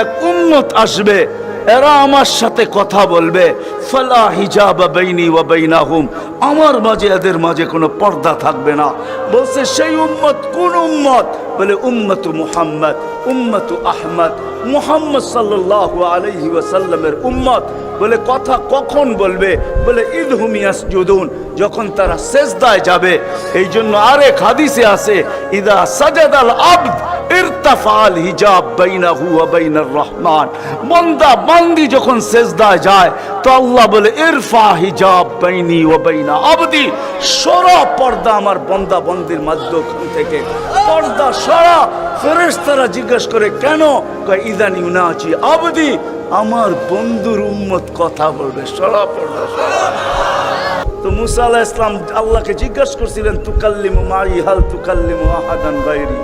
এক উম্মত আসবে, এরা আমার সাথে কথা বলবে, ফালা হিজাবা বাইনি ওয়া বাইনাহুম, আমার মাঝে এদের মাঝে কোনো পর্দা থাকবে না। বলছে সেই উম্মত কোন উম্মত? বলে উম্মতু মুহাম্মদ, উম্মতু আহমদ, মুহাম্মদ সাল্লাল্লাহু আলাইহি ওয়াসাল্লামের উম্মত। বলে কথা কখন বলবে? বলে ইদহুম ইয়াসজুদুন, যখন তারা সেজদায় যাবে। এই জন্য আরেক হাদিসে আছে, ইদা সাজাদাল আবদ ইরতাফাল হিজাব বাইনাহু ওয়া বাইনার রহমান, বান্দা বান্দি যখন সেজদায় যায় তো আল্লাহ বলে ইরফা হিজাব বাইনি ওয়া বাইনা আবদি, সরা পর্দা আমার বান্দা বান্দির মাঝখান থেকে, পর্দা সরা। ফেরেশতারা জিজ্ঞেস করে কেন? কয় ইদান ইউনাজি আবদি, আমার বন্ধুর উম্মত কথা বলবে, সরা পর্দা সরা। তো মুসা আলাইহিস সালাম আল্লাহকে জিজ্ঞাসা করছিলেন, তুকাল্লিমু মাই হাল তুকাল্লিমু আহাদান গায়রি,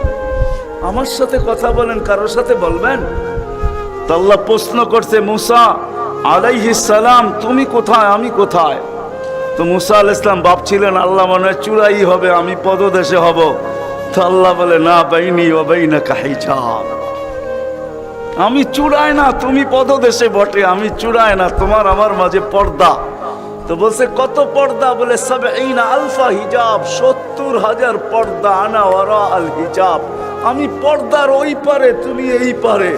আমার সাথে কথা বলেন, কারোর সাথে বলবেন? তো আল্লাহ প্রশ্ন করছে, মুসা আলাইহিস সালাম তুমি কোথায়, আমি কোথায়? তো মুসা আলাইহিস সালাম ভাবছিলেন আল্লাহ মনে হয় চূড়াই হবে, আমি পদদেশে হব। তো আল্লাহ বলে না, বাইনি ওয়া বাইনাকা হিজাব, আমি চূড়ায় না, তুমি পদদেশে বটে, আমি চূড়ায় না, তোমার আমার মাঝে পর্দা। তো বলছে কত পর্দা? বলে ৭০ আলফা হিজাব, ৭০,০০০ পর্দা, আনা ওয়ারা আল হিজাব, আমি পর্দার ওই পারে, তুমি এই পারে।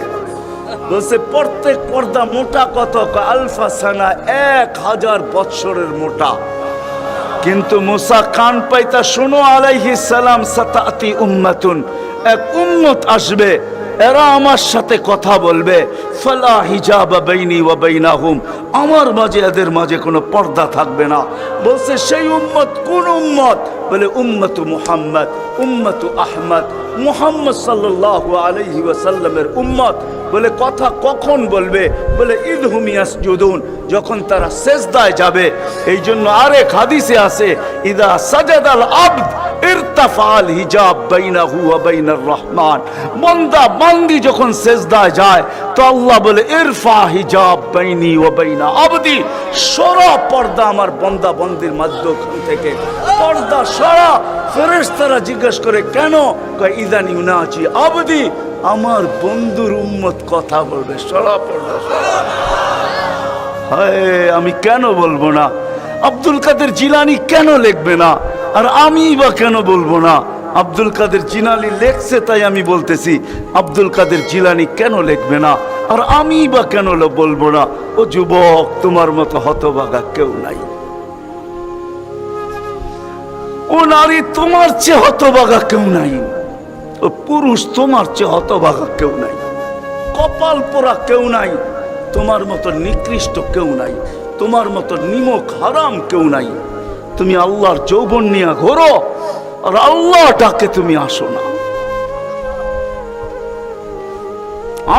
বলছে প্রত্যেক পর্দা মোটা কত? আলফা সানা, ১,০০০ বৎসরের মোটা। কিন্তু মুসা কান পাইতা, শোনো আলাইহিস সালাম, সাতাতি উম্মাতুন, এক উম্মত আসবে, এরা আমার সাথে কথা বলবে, ফালা হিজাবা বাইনি ওয়া বাইনাহুম, আমার মাঝে এদের মাঝে কোনো পর্দা থাকবে না। বলছে সেই উম্মত কোন উম্মত? বলে উম্মতু মুহাম্মদ, উম্মতু আহমদ, মুহাম্মদ সাল্লাল্লাহু আলাইহি ওয়াসাল্লামের উম্মত। বলে কথা কখন বলবে? বলে ইদহুম ইয়াসজুদুন, যখন তারা সেজদায় যাবে। এই জন্য আরেক হাদিসে আছে, ইদা সাজাদাল আবদ ইরতাফাল হিজাব বাইনাহু ওয়া বাইনার রহমান, বান্দা বান্দি যখন সেজদায় যায় তো আল্লাহ বলে ইরফা হিজাব বাইনি ওয়া বাইনা আবদি, সরা পর্দা আমার বান্দা বান্দির মাঝখান থেকে, পর্দা সরা। ফেরেশতারা জিজ্ঞেস করে কেন? কয় ইদান ইউনাজি আবদি, আমার বন্ধুর উম্মত কথা বলবে, সরা পর্দা সরা। হায়, আমি কেন বলবো না? আব্দুল কাদের জিলানী কেন লিখবে না? আর আমি বা কেন বলবো না? আব্দুল কাদের জিলানী লেখছে তাই আমি বলতেছি, আব্দুল কাদের জিলানী কেন লিখবে না? আর আমি বা কেন বলবো না? ও যুবক, তোমার মতো হতভাগা কেউ নাই। ও নারী, তোমার চেয়ে হতভাগা কেউ নাই। ও পুরুষ, তোমার চেয়ে হতভাগা কেউ নাই। কপাল পোড়া কেউ নাই। তোমার মতো নিকৃষ্ট কেউ নাই। তোমার মতো নিমক হারাম কেউ নাই। তুমি আল্লাহর যৌবন নিয়ে ঘোরো, আর আল্লাহ ডাকে তুমি আসো না,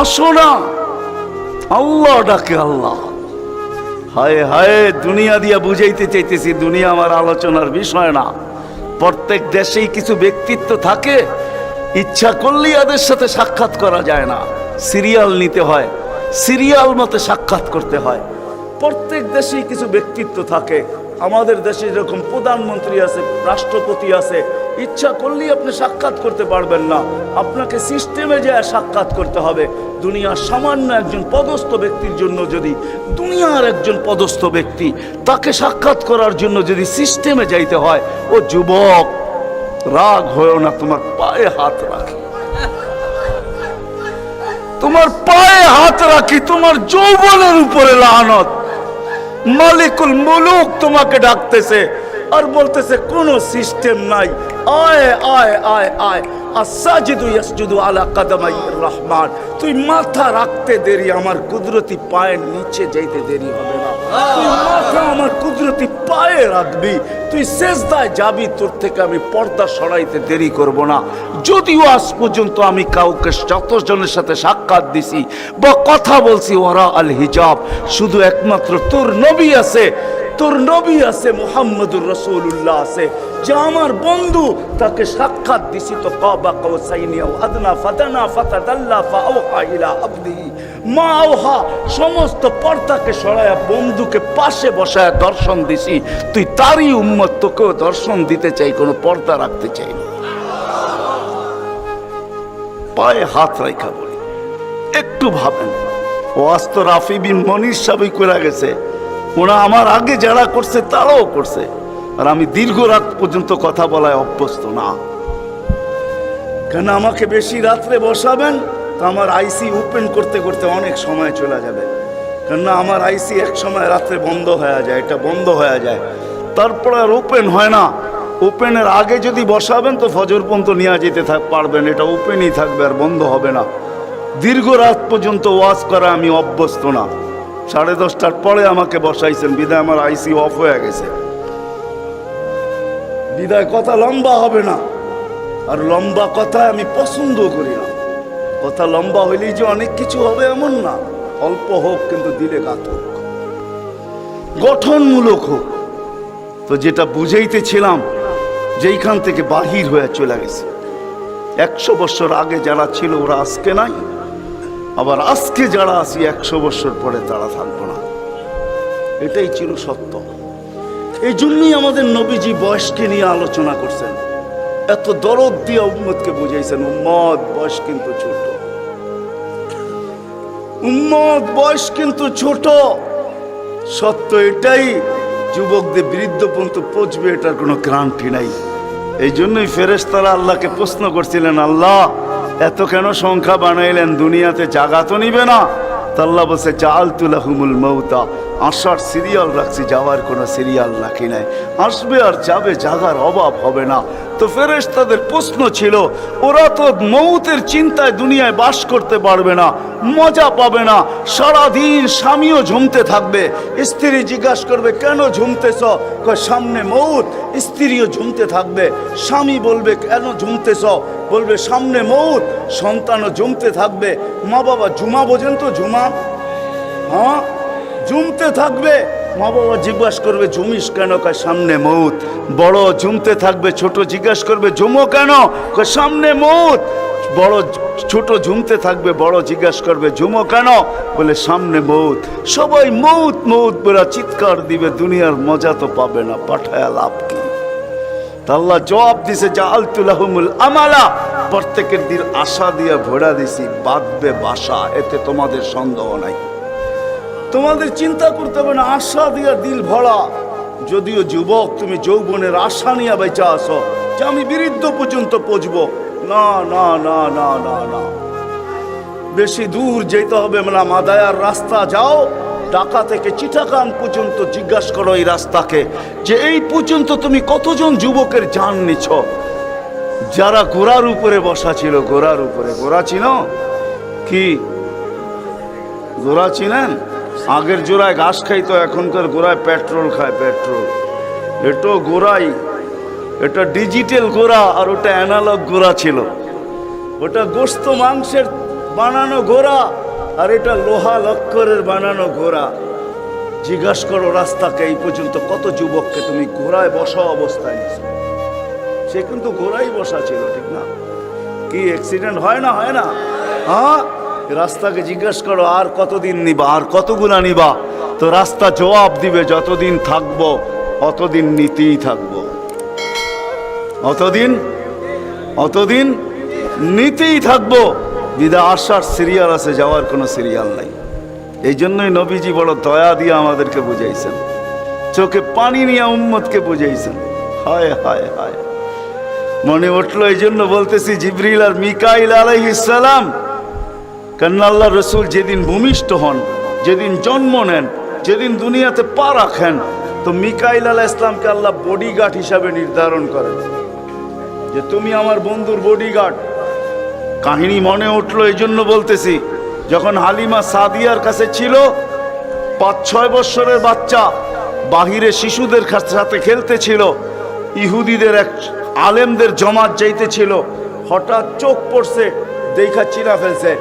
আসো না। আল্লাহ ডাকে আল্লাহ। হায় হায়, দুনিয়া দিয়া বুঝাইতে চাইতেছি, দুনিয়া আমার আলোচনার বিষয় না। প্রত্যেক দেশেই কিছু ব্যক্তিত্ব থাকে, ইচ্ছা করলেই এদের সাথে সাক্ষাৎ করা যায় না, সিরিয়াল নিতে হয়, সিরিয়াল মতে সাক্ষাৎ করতে হয়। প্রত্যেক দেশেই কিছু ব্যক্তিত্ব থাকে। আমাদের দেশে যেরকম প্রধানমন্ত্রী আছে, রাষ্ট্রপতি আছে, ইচ্ছা করলেই আপনি সাক্ষাৎ করতে পারবেন না, আপনাকে সিস্টেমে যায় সাক্ষাৎ করতে হবে। দুনিয়ার সামান্য একজন পদস্থ ব্যক্তির জন্য, যদি দুনিয়ার একজন পদস্থ ব্যক্তি, তাকে সাক্ষাৎ করার জন্য যদি সিস্টেমে যাইতে হয়, ও যুবক রাগ হয়েও না, তোমার পায়ে হাত রাখি, তোমার পায়ে হাত রাখি, তোমার যৌবনের উপরে লানত। মালিকুল মুলুক তোমাকে ডাকতেছে আর বলতেছে কোনো সিস্টেম নাই, আয় আয় আয় আয়। আসাজিদু ইয়াসজুদু আলা কাদামাইর রহমান, তুই মাথা রাখতে দেরি, আমার কুদরতি পায়ের নিচে যাইতে দেরি হবে না। তুই মাথা আমার কুদরতি পায়ে রাখবি, তুই সেজদায় যাবি, তোর থেকে আমি পর্দা সরাইতে দেরি করব না। যদিও আজ পর্যন্ত আমি কাউকে যতজনের সাথে সাক্ষাৎ দিছি বা কথা বলছি ওরা আল হিজাব, শুধু একমাত্র তোর নবী আছে, তোর নবী আছে, মুহাম্মদুর রাসূলুল্লাহ আছে, যে আমার বন্ধু, তাকে সাক্ষাৎ দিছি তো কাবা কাউসাইনি আও আদনা ফাদানা ফাতাদাল্লা ফাআওহা ইলা আবদিহি মা আওহা, সমস্ত পর্দাকে সরায়া বন্ধুকে পাশে বসায় দর্শন দিছি। তুই তারই উম্মত, তোকেও দর্শন দিতে চাই, কোনো পর্দা রাখতে চাই না। পায়ে হাত রাখা বলি, একটু ভাবেন, ওয়াজ তো রাফি বিন মনির সাহেবই করে গেছে, ওরা আমার আগে যারা করছে তারাও করছে, আর আমি দীর্ঘ রাত পর্যন্ত কথা বলায় অভ্যস্ত না। কেন আমাকে বেশি রাত্রে বসাবেন তো আমার আইসি ওপেন করতে করতে অনেক সময় চলে যাবে, কেননা আমার আইসি এক সময় রাত্রে বন্ধ হয়ে যায়, এটা বন্ধ হয়ে যায়, তারপর আর ওপেন হয় না। ওপেনের আগে যদি বসাবেন তো ফজর পর্যন্ত নিয়ে যেতে পারবেন, এটা ওপেনই থাকবে আর বন্ধ হবে না। দীর্ঘ রাত পর্যন্ত ওয়াজ করা আমি অভ্যস্ত না। 10:30টার পরে আমাকে বসাইছেন, বিদায় আমার আইসি অফ হয়ে গেছে, বিদায় কথা লম্বা হবে না। আর লম্বা কথা আমি পছন্দ করি না। কথা লম্বা হইলেই যে অনেক কিছু হবে এমন না, অল্প হোক কিন্তু দিলে গাত হোক, গঠনমূলক হোক। তো যেটা বুঝাইতেছিলাম, যেইখান থেকে বাহির হয়ে চলে গেছে, 100 বছর আগে যারা ছিল ওরা আজকে নাই, আবার আজকে যারা আছি 100 বছর পরে তারা থাকবো না, এটাই ছিল সত্য। এই জন্যই আমাদের নবীজি বয়সকে নিয়ে আলোচনা করছেন, এত দরদ দিয়ে উম্মতকে বুঝাইছেন, উম্মত বয়স কিন্তু ছোট, উম্মত বয়স কিন্তু ছোট। সত্য এটাই, যুবকদের বৃদ্ধ পর্যন্ত পৌঁছবে এটার কোনো গ্যারান্টি নাই। এই জন্যই ফেরেশতারা আল্লাহকে প্রশ্ন করছিলেন, আল্লাহ এত কেন সংখ্যা বানাইলেন, দুনিয়াতে জাগা তো নিবে না? তা আল্লাহ বলছে, জাআলতু লাহুমুল মাউতা, আসার সিরিয়াল রাখছি, যাওয়ার কোনো সিরিয়াল রাখি নাই। আসবে আর যাবে, জাগার অভাব হবে না। তো ফেরেশতাদের প্রশ্ন ছিল, ওরা তো মৌতের চিন্তায় দুনিয়ায় বাস করতে পারবে না, মজা পাবে না, সারাদিন স্বামীও ঝুমতে থাকবে। স্ত্রী জিজ্ঞাসা করবে, কেন ঝুমতেছ? সামনে মৌত। স্ত্রীও ঝুমতে থাকবে, স্বামী বলবে, কেন ঝুমতেছ? বলবে সামনে মৌত। সন্তানও ঝুমতে থাকবে। মা বাবা জুমা বোঝেন তো, জুমা? হ্যাঁ, ঝুমতে থাকবে। মা বাবা জিজ্ঞাসা করবে, ঝুমিস কেন? কয় সামনে মৌত। বড় ঝুমতে থাকবে, ছোট জিজ্ঞাসা করবে, ঝুমো কেন? কয় সামনে মৌত। বড় ছোট ঝুমতে থাকবে, বড় জিজ্ঞাসা করবে, ঝুমো কেন? বলে সামনে মৌত। সবাই মৌত মৌত বলে চিৎকার দিবে, দুনিয়ার মজা তো পাবে না, পাঠায়া লাভ কি? আল্লাহ জবাব দিছে, জাআলতু লাহুমুল আমালা, প্রত্যেকের দিল আশা দিয়ে ভরা দিছি, বাঁধবে বাসা, এতে তোমাদের সন্দেহ নাই। তোমাদের চিন্তা করতে হবে না, আশা দিয়া দিল ভরা। যদিও যুবক, তুমি যৌবনের আশা নিয়ে বেঁচে আসো যে আমি বৃদ্ধ পর্যন্ত পৌঁছবো, না না না না না না, বেশি দূর যেতে হবে না। মাদায়ার রাস্তা যাও, ঢাকা থেকে চিটাগাং পর্যন্ত জিজ্ঞাসা করো এই রাস্তাকে, যে এই পর্যন্ত তুমি কতজন যুবকের জান নিছ, যারা ঘোড়ার উপরে বসা ছিল। ঘোড়ার উপরে, ঘোড়া ছিল কি? ঘোড়া ছিলেন? আগের জোড়ায় ঘাস খাইতো, এখনকার ঘোড়ায় পেট্রোল খায়, পেট্রোল। এটাও ঘোড়াই, এটা ডিজিটাল ঘোড়া, আর ওটা অ্যানালগ ঘোড়া ছিল। ওটা গোস্ত মাংসের বানানো ঘোড়া, আর এটা লোহা লক্করের বানানো ঘোড়া। জিজ্ঞাসা করো রাস্তাকে, এই পর্যন্ত কত যুবককে তুমি ঘোড়ায় বসা অবস্থায় নিছো? সে কিন্তু ঘোড়াই বসা ছিল, ঠিক না? কি অ্যাক্সিডেন্ট হয় না? হয় না? হ্যাঁ, রাস্তাকে জিজ্ঞাসা করো, আর কতদিন নিবা, আর কতগুলা নিবা? তো রাস্তা জবাব দিবে, যতদিন থাকবো অতদিন নিতেই থাকবো, অতদিন নিতেই থাকবো। বিদায় আসার সিরিয়াল আছে, যাওয়ার কোনো সিরিয়াল নাই। এই জন্যই নবীজি বড় দয়া দিয়ে আমাদেরকে বুঝাইছেন, চোখে পানি নিয়ে উম্মতকে বুঝাইছেন। হায় হায় হায়, মনে উঠলো, এই জন্য বলতেছি, জিবরিল আর মিকাইল আলাইহিস সালাম, কারণ আল্লাহ রসুল যেদিন ভূমিষ্ঠ হন, যেদিন জন্ম নেন, যেদিন দুনিয়াতে পা রাখেন, তো মিকাইল আলাইহিস সালামকে আল্লাহ বডিগার্ড হিসাবে নির্ধারণ করেন, যে তুমি আমার বন্ধুর বডিগার্ড। কাহিনী মনে উঠলো, এই জন্য বলতেছি, যখন হালিমা সাদিয়ার কাছে ছিল, 5-6 বছরের বাচ্চা বাহিরে শিশুদের সাথে খেলতেছিল, ইহুদিদের এক আলেমদের জমাত যাইতেছিল, হঠাৎ চোখ পড়ছে, দেখা চিরা ফেলছে।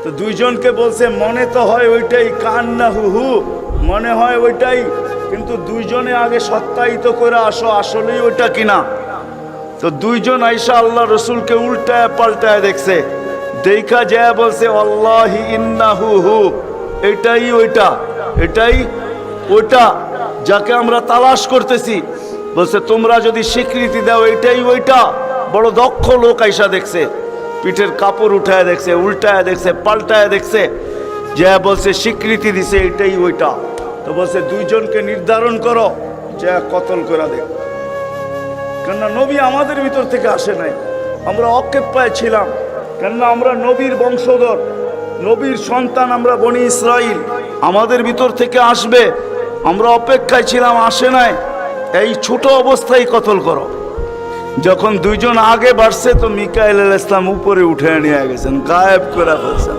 তো দুইজনকে বলছে, মনে তো হয় ওইটাই, কান্না হুহু, মনে হয় ওইটাই, কিন্তু দুইজনে আগে সত্যায়িত করে আসো আসলেই ওইটা কিনা। তো দুইজন আইসা আল্লাহ রসুলকে উল্টায় পাল্টায় দেখছে, দেখা যায় বলছে, আল্লাহি ইন্নাহু হু, এটাই ওইটা, এটাই ওইটা যাকে আমরা তালাশ করতেছি। বলছে, তোমরা যদি স্বীকৃতি দাও এটাই ওইটা। বড় দক্ষ লোক আইসা দেখছে, পিঠের কাপড় উঠায় দেখছে, উল্টায় দেখছে, পাল্টায় দেখছে, যা বলছে স্বীকৃতি দিছে এটাই ওইটা। তো বলছে দুইজনকে নির্ধারণ করো, যা কতল করে দেখ। কেননা নবী আমাদের ভিতর থেকে আসে নাই, আমরা অকেপ্পায় ছিলাম। কেননা আমরা নবীর বংশধর, নবীর সন্তান, আমরা বনি ইসরাইল, আমাদের ভিতর থেকে আসবে, আমরা অপেক্ষায় ছিলাম, আসে নাই। এই ছোট অবস্থায় কতল করো। যখন দুইজন আগে বাড়ছে তো মিকাইল আলাইহিস সালাম উপরে উঠে নিয়ে গেছেন, গায়েব করে ফেলছেন।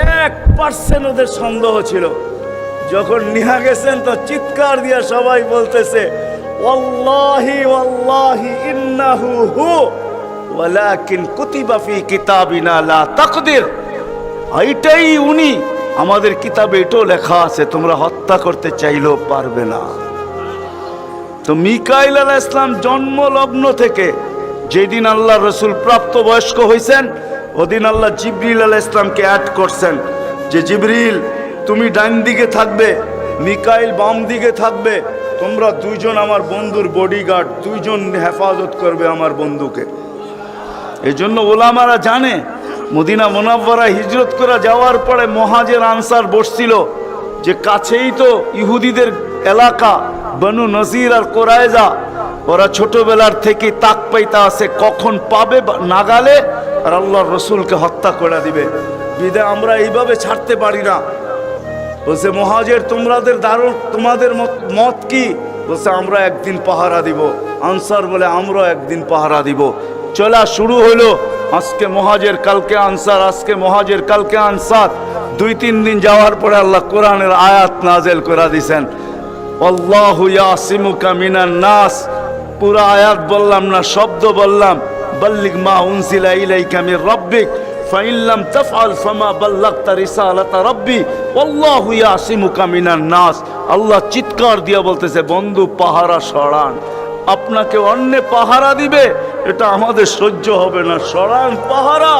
1% ওদের সন্দেহ ছিল। যখন নিয়ে গেছেন তো চিৎকার দিয়া সবাই বলতেছে ওয়াল্লাহি ওয়াল্লাহি ইন্নাহু হু ওয়ালাকিন কুতিবা ফি কিতাবিনা লা তাকদির। এইটাই উনি, আমাদের কিতাবে এটাও লেখা আছে, তোমরা হত্যা করতে চাইলেও পারবে না। তো মিকাইল আলাইহিস সালাম জন্মলগ্ন থেকে যেদিন আল্লাহ রসুল প্রাপ্তবয়স্ক হয়েছেন, ওদিন আল্লাহ জিবরিল আলাইহিস সালামকে অ্যাড করছেন যে জিবরিল তুমি ডান দিকে থাকবে, মিকাইল বাম দিকে থাকবে, তোমরা দুইজন আমার বন্ধুর বডিগার্ড, দুইজন হেফাজত করবে আমার বন্ধুকে। এই জন্য ওলামারা জানে মদিনা মুনাওয়ারা হিজরত করে যাওয়ার পরে মুহাজির আনসার বসছিল যে কাছেই তো ইহুদিদের এলাকা বনু নজির আর কোরাইজা, ওরা ছোটবেলার থেকে তাক পাইতা আছে কখন পাবে নাগালে আর আল্লাহর রসুলকে হত্যা করে দিবে। বিদায় আমরা এইভাবে ছাড়তে পারি না। বলছে মুহাজির তোমাদের মত কি? বলছে আমরা একদিন পাহারা দিব। আনসার বলে আমরাও একদিন পাহারা দিব। চলা শুরু হলো, আজকে মুহাজির কালকে আনসার, আজকে মুহাজির কালকে আনসার। 2-3 দিন যাওয়ার পরে আল্লাহ কোরআনের আয়াত নাজেল করে দিয়েছেন, আল্লাহু ইয়াসিমুকা মিনান নাস। পুরো আয়াত বললাম না, শব্দ বললাম, বাল্লিগ মা উনজিলা ইলাইকা মির রাব্বিক ফাইন লাম তাফআল ফামা বাল্লাগতা রিসালাতা রাব্বি আল্লাহু ইয়াসিমুকা মিনান নাস। আল্লাহ চিৎকার দিয়া বলতেছে বন্ধু পাহারা সরান, আপনাকে অন্য পাহারা দিবে, এটা আমাদের সহ্য হবে না, সরান পাহারা।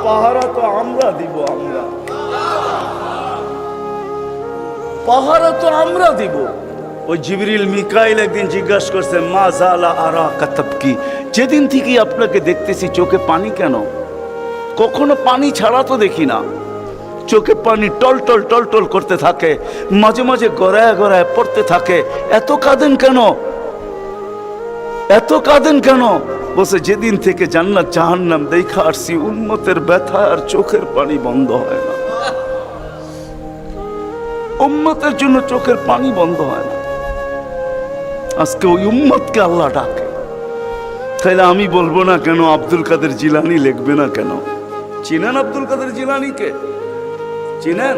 পাহারা তো আমরা দিব, আমরা পাহারা তো আমরা দিব। ওই জিবরিল মিকাইল একদিন জিজ্ঞাসা করছে মা জালা আরা কাতাবকি, যেদিন থেকে আপনাকে দেখতেছি চোখে পানি কেন? কখনো পানি ছাড়া তো দেখি না, চোখে পানি টলটল টলটল করতে থাকে, মাঝে মাঝে গড়ায় গড়ায় পড়তে থাকে, এত কাঁদেন কেন? এত কাঁদেন কেন? বলছে যেদিন থেকে জান্নাত জাহান্নাম দেখা আসছি উম্মতের ব্যথা আর চোখের পানি বন্ধ হয় না, উম্মতের জন্য চোখের পানি বন্ধ হয় না। আজকে ওই উম্মতকে আল্লাহ ডাকে। তাইলে আমি বলবো না কেন আব্দুল কাদের জিলানী লিখবে না কেন? চিনেন আব্দুল কাদের জিলানীকে? চিনেন?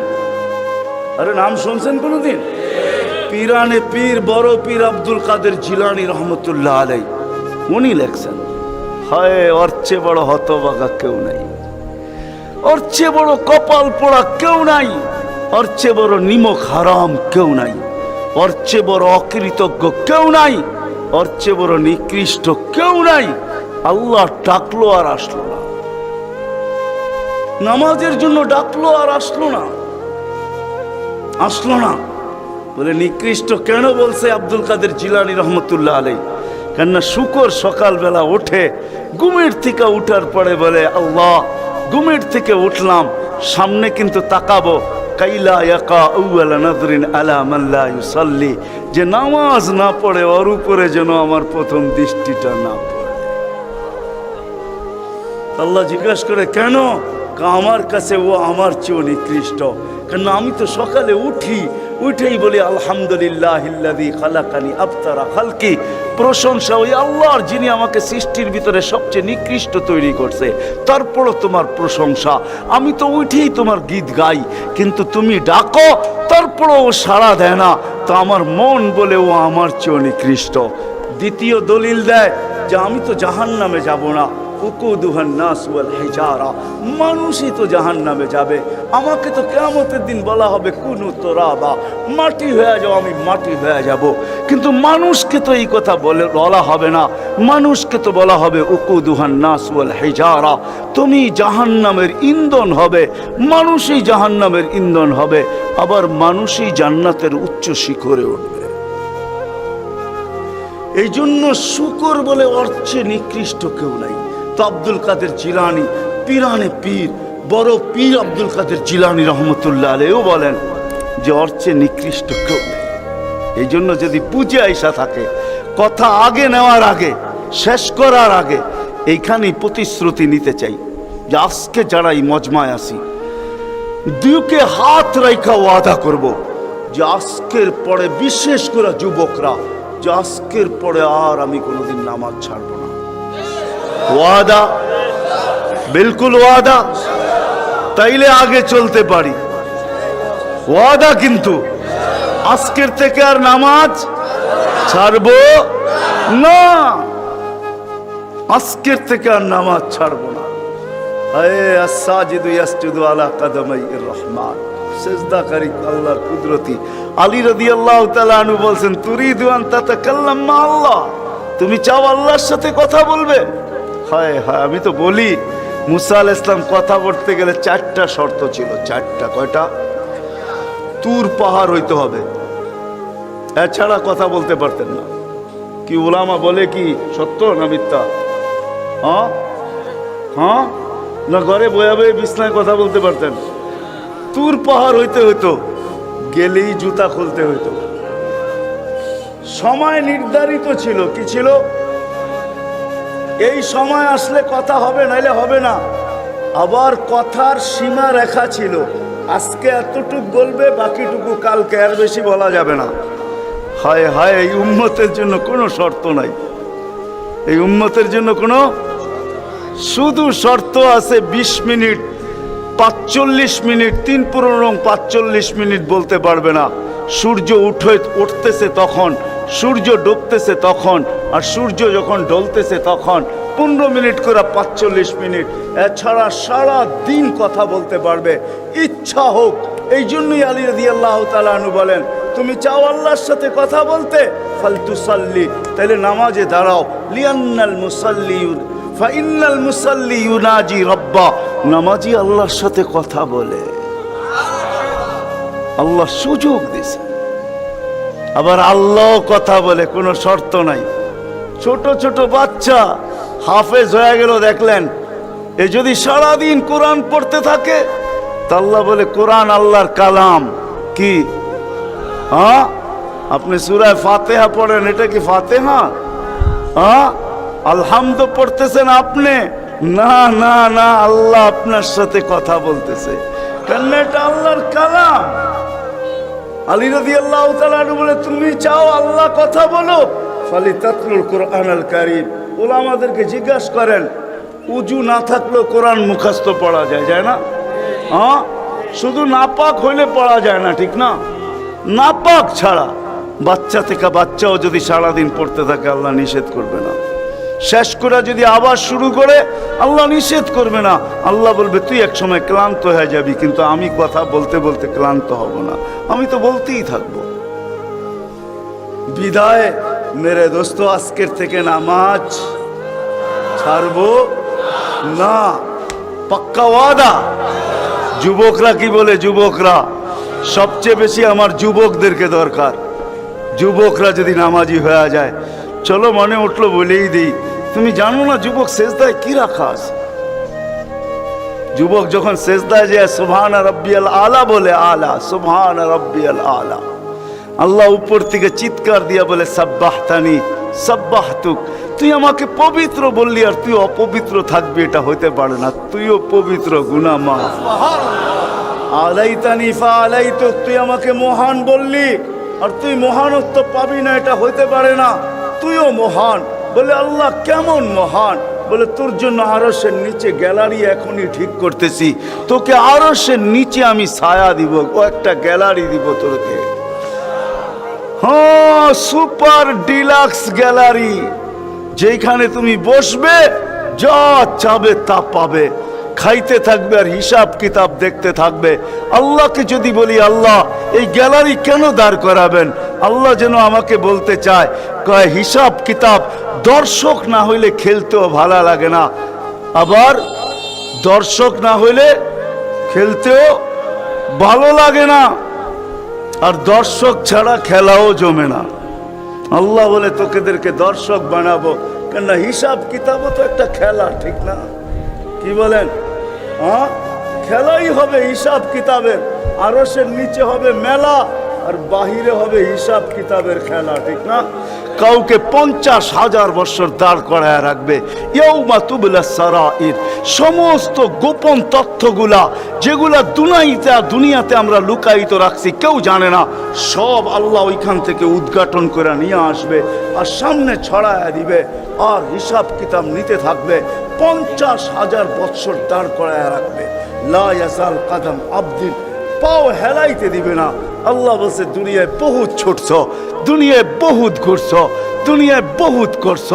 আরে নাম শুনছেন কোনদিন? পীরানে পীর বড় পীর আব্দুল কাদের জিলানী রহমতুল্লাহ আলাই, উনি লেখছেন, হায় ওর চেয়ে বড় হতভাগা কেউ নাই, ওর চেয়ে বড় কপাল পোড়া কেউ নাই, ওর চেয়ে বড় নিমক হারাম কেউ নাই, ওর চেয়ে বড় অকৃতজ্ঞ কেউ নাই, ওর চেয়ে বড় নিকৃষ্ট কেউ নাই। আল্লাহ ডাকলো আর আসলো না, নামাজের জন্য ডাকলো আর আসলো না, আসলো না। বলে নিকৃষ্ট কেন বলছে আব্দুল কাদের জিলানী রহমতুল্লাহ আলাই? কেননা শুকর সকালবেলা ওঠে, ঘুমের থেকে উঠার পরে বলে আল্লাহ ঘুমের থেকে উঠলাম, সামনে কিন্তু তাকাবো, কাইলা ইয়াকা আউয়ালা নাযরিন আলা মান লা ইউসাল্লি, যে নামাজ না পড়ে ওর উপরে যেন আমার প্রথম দৃষ্টিটা না পড়ে। আল্লাহ জিজ্ঞাসা করে কেন? আমার কাছে ও আমার চেয়েও নিকৃষ্ট। কেন আমি তো সকালে উঠেই বলি আলহামদুলিল্লাহিল্লাযী খালাকানি আবতারা খালকি, প্রশংসা ওই আল্লাহর যিনি আমাকে সৃষ্টির ভিতরে সবচেয়ে নিকৃষ্ট তৈরি করছে, তারপরও তোমার প্রশংসা। আমি তো উঠেই তোমার গীত গাই, কিন্তু তুমি ডাকো তারপরও ও সাড়া দেয় না, তো আমার মন বলে ও আমার চেয়েও নিকৃষ্ট। দ্বিতীয় দলিল দেয় যে আমি তো জাহান্নামে যাব না, উকুদুহান নাস ওয়াল হিজারা, মানুষই তো জাহান্নামে যাবে। আমাকে তো কিয়ামতের দিন বলা হবে কুনু তুরাবা, মাটি হয়ে যাও, আমি মাটি হয়ে যাব। কিন্তু মানুষকে তো এই কথা বলা হবে না, মানুষকে তো বলা হবে উকুদুহান নাস ওয়াল হিজারা, তুমি জাহান্নামের ইন্ধন হবে, মানুষই জাহান্নামের ইন্ধন হবে, আবার মানুষই জান্নাতের উচ্চ শিখরে উঠবে। এই জন্য শুকর বলে ওর চেয়ে নিকৃষ্ট কেউ নাই। তো আব্দুল কাদের জিলানী পীরানে পীর বড় পীর আব্দুল কাদের জিলানী রহমতুল্লাহ আলাইহিও বলেন যে ওর চেয়ে নিকৃষ্ট কেউ নেই। এই জন্য যদি বুঝে আইসা থাকে কথা আগে নেওয়ার আগে শেষ করার আগে এইখানেই প্রতিশ্রুতি নিতে চাই যে আজকে যারা এই মজমায় আসি দুকে হাত রাইখা ওয়াদা করব যে আজকের পরে বিশেষ করে যুবকরা যে আজকের পরে আর আমি কোনোদিন নামাজ ছাড়ব না। ওয়াদা, বিলকুল ওয়াদা, তাইলে আগে চলতে পারি। ওয়াদা কিন্তু আজকের থেকে আর নামাজ ছাড়ব না, আজকের থেকে আর নামাজ ছাড়ব না। আস-সাজিদু ইয়াসজুদু আলা কাদামাইর রহমান, সিজদাকারী আল্লাহর কুদরতি। আলী রাদিয়াল্লাহু তাআলা আনহু বলছেন তুরিদু আন তাতাকাল্লাম মা আল্লাহ, তুমি চাও আল্লাহর সাথে কথা বলবে। হায় হায়, আমি তো বলি মুসা আলাইহিস সালাম কথা বলতে গেলে 4টা শর্ত ছিল। 4টা, কয়টা? তুর পাহাড় হইতে হবে, এছাড়া কথা বলতে পারতেন না। কি উলামা বলে কি সত্য না মিথ্যা? হ্যাঁ হ্যাঁ, না ঘরে বয়ে বয়ে বিছনায় কথা বলতে পারতেন? তুর পাহাড় হইতে হইতো, গেলেই জুতা খুলতে হইতো। সময় নির্ধারিত ছিল, কি ছিল? এই সময় আসলে কথা হবে, নাইলে হবে না। আবার কথার সীমা রেখা ছিল, আজকে এতটুকু বলবে, বাকিটুকু কালকে, আর বেশি বলা যাবে না। হায় হায়, এই উম্মতের জন্য কোনো শর্ত নাই, এই উম্মতের জন্য কোনো শুধু শর্ত আছে 20 মিনিট, 45 মিনিট, 3 পুরো 45 মিনিট বলতে পারবে না। সূর্য উঠতেছে তখন, সূর্য ডুবতেছে তখন, আর সূর্য যখন ডলতেছে তখন 15 মিনিট করে 45 মিনিট। এছাড়া সারা দিন কথা বলতে পারবে, ইচ্ছা হোক। এই জন্যই আলী রাদিয়াল্লাহু তাআলা আনহু বলেন তুমি চাও আল্লাহর সাথে কথা বলতে, ফালতুসাল্লি, তাহলে নামাজে দাঁড়াও। লিআন্নাল মুসাল্লি ফাইন্নাল মুসাল্লি ইউনাজি রাব্বা, নামাজি আল্লাহর সাথে কথা বলে। আল্লাহ সুযোগ দিয়েছে, আবার আল্লাহ কথা বলে, কোনো শর্ত নাই। ছোট ছোট বাচ্চা হাফেজ হয়ে গেল, দেখলেন এ যদি সারাদিন কোরআন পড়তে থাকে তা আল্লাহ বলে কোরআন আল্লাহর কালাম। কি? হ্যাঁ, আপনি সূরা ফাতিহা পড়েন, এটা কি ফাতিহা? হ্যাঁ, আলহামদ পড়তেছেন আপনি, না না না, আল্লাহ আপনার সাথে কথা বলতেছে, কেন? এটা আল্লাহর কালাম। আলী রাদিয়াল্লাহু তাআলা বলে তুমি চাও আল্লাহ কথা বলো, ফালিতাতলুল কুরআনুল কারীম। উলামাদেরকে জিজ্ঞাসা করেন উজু না থাকলেও কোরআন মুখস্থ পড়া যায়, যায় না? হ্যাঁ, শুধু নাপাক হইলে পড়া যায় না, ঠিক না? নাপাক ছাড়া বাচ্চা থেকে বাচ্চাও যদি সারাদিন পড়তে থাকে আল্লাহ নিষেধ করবে না। শেষ করে যদি আবার শুরু করে আল্লাহ নিষেধ করবে না। আল্লাহ বলবে তুই এক সময় ক্লান্ত হয়ে যাবি, কিন্তু আমি কথা বলতে বলতে ক্লান্ত হব না, আমি তো বলতেই থাকবো। বিদায় মেরে দোস্ত, আজকের থেকে নামাজ ছাড়বো না, পাক্কা ওয়াদা। যুবকরা কি বলে? যুবকরা সবচেয়ে বেশি আমার যুবকদেরকে দরকার। যুবকরা যদি নামাজি হয়ে যায়, চলো মনে উঠলো বলেই দিই, তুমি জানো না যুবক সেজদায় কি রাখা আছে? যুবক যখন সেজদায় যায় সুবহান রাব্বিয়াল আলা বলে, আলা সুবহান রাব্বিয়াল আলা, আল্লাহ উপর থেকে চিৎকার দিয়া বলে সাব্বাহতানি সাব্বাহতুক, তুই আমাকে পবিত্র বললি আর তুই অপবিত্র থাকবি, এটা হইতে পারে না। তুইও পবিত্র, গুনাহ মাফ। আলাইতানি ফাআলাইতুক, তুই আমাকে মহান বললি আর তুই মহানত্ব পাবি না, এটা হইতে পারে না। তুইও মহান। বলে আল্লাহ কেমন মহান? বলে তোর জন্য আরশের নিচে গ্যালারি এখনই ঠিক করতেছি, তোকে আরশের নিচে আমি ছায়া দিব, ও একটা গ্যালারি দিব তোকে। হ্যাঁ, সুপার ডিলাক্স গ্যালারি, যেখানে তুমি বসবে যা চাবে তা পাবে, খাইতে থাকবে আর হিসাব কিতাব দেখতে থাকবে। আল্লাহকে যদি বলি আল্লাহ এই গ্যালারি কেন দাঁড় করাবেন, আল্লাহ যেন আমাকে বলতে চায়, কয় হিসাব কিতাব দর্শক না হইলে খেলতেও ভালো লাগে না, আবার দর্শক না হইলে খেলতেও ভালো লাগে না, আর দর্শক ছাড়া খেলাও জমে না। আল্লাহ বলে তোকেদেরকে দর্শক বানাবো, কেন হিসাব কিতাবও তো একটা খেলা, ঠিক না? কি বলেন? হ্যাঁ, খেলাই হবে হিসাব কিতাবের। আরশের নিচে হবে মেলা, আর বাহিরে হবে হিসাব কিতাবের খেলা, ঠিক না? কাউকে 50,000 বছর দাঁড় করায় রাখবে। ইয়াউমা তুবলা সারাইর, সমস্ত গোপন তথ্যগুলা যেগুলা দুনিয়াতে আমরা লুকায়িত রাখছি, কেউ জানে না, সব আল্লাহ ওইখান থেকে উদ্ঘাটন করে নিয়ে আসবে আর সামনে ছড়ায় দিবে, আর হিসাব কিতাব নিতে থাকবে। 50,000 বছর দাঁড় করায় রাখবে। লা ইয়াজাল কাদাম আবদিন, পাও হেলাইতে দিবে না। আল্লাহ বলছে, দুনিয়ায় বহুত ছুটছ, দুনিয়ায় বহুত ঘুরছ, দুনিয়ায় বহুত করছ,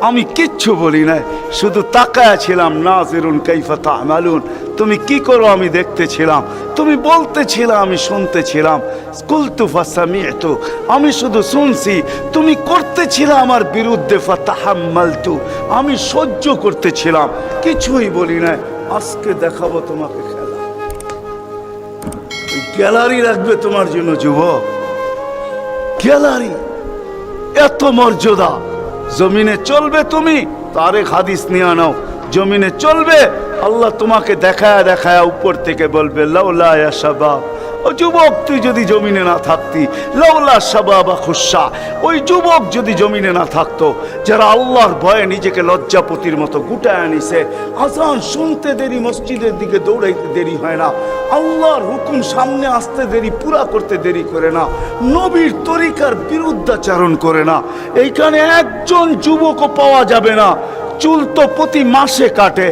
আমি কিচ্ছু বলি নাই, শুধু তাকায়া ছিলাম। নাজিরুন কাইফা তা'মালুন, তুমি কি করো আমি দেখতেছিলাম, তুমি বলতেছিলাম আমি শুনতেছিলাম। কুলতু ফাসামি'তু, আমি শুধু শুনছি, তুমি করতেছিলে আমার বিরুদ্ধে। ফাতাহাম্মালতু, আমি সহ্য করতেছিলাম, কিছুই বলি নাই। আজকে দেখাবো তোমাকে খেলা। গ্যালারি রাখবে তোমার জন্য যুবক, গ্যালারি। এত মর্যাদা। জমিনে চলবে তুমি, তারেক হাদিস নিয়ে নাও। জমিনে চলবে, আল্লাহ তোমাকে দেখায়া দেখায়া উপর থেকে বলবে, লাউলা ইয়া শাবাব, ও যুবক তুই যদি জমিনে না থাকতি, লাউলা শাবাবা খুশা, ওই যুবক যদি জমিনে না থাকতো, যারা আল্লাহর ভয়ে নিজেকে লজ্জাপতির মতো গুটায় আনিছে। আজান শুনতে দেরি, মসজিদের দিকে দৌড়াইতে দেরি হয় না, আল্লাহর হুকুম সামনে আসতে দেরি, পুরা করতে দেরি করে না, নবীর তরিকার বিরুদ্ধাচারণ করে না। এইখানে একজন যুবকও পাওয়া যাবে না। চুল তো প্রতি মাসে কাটে,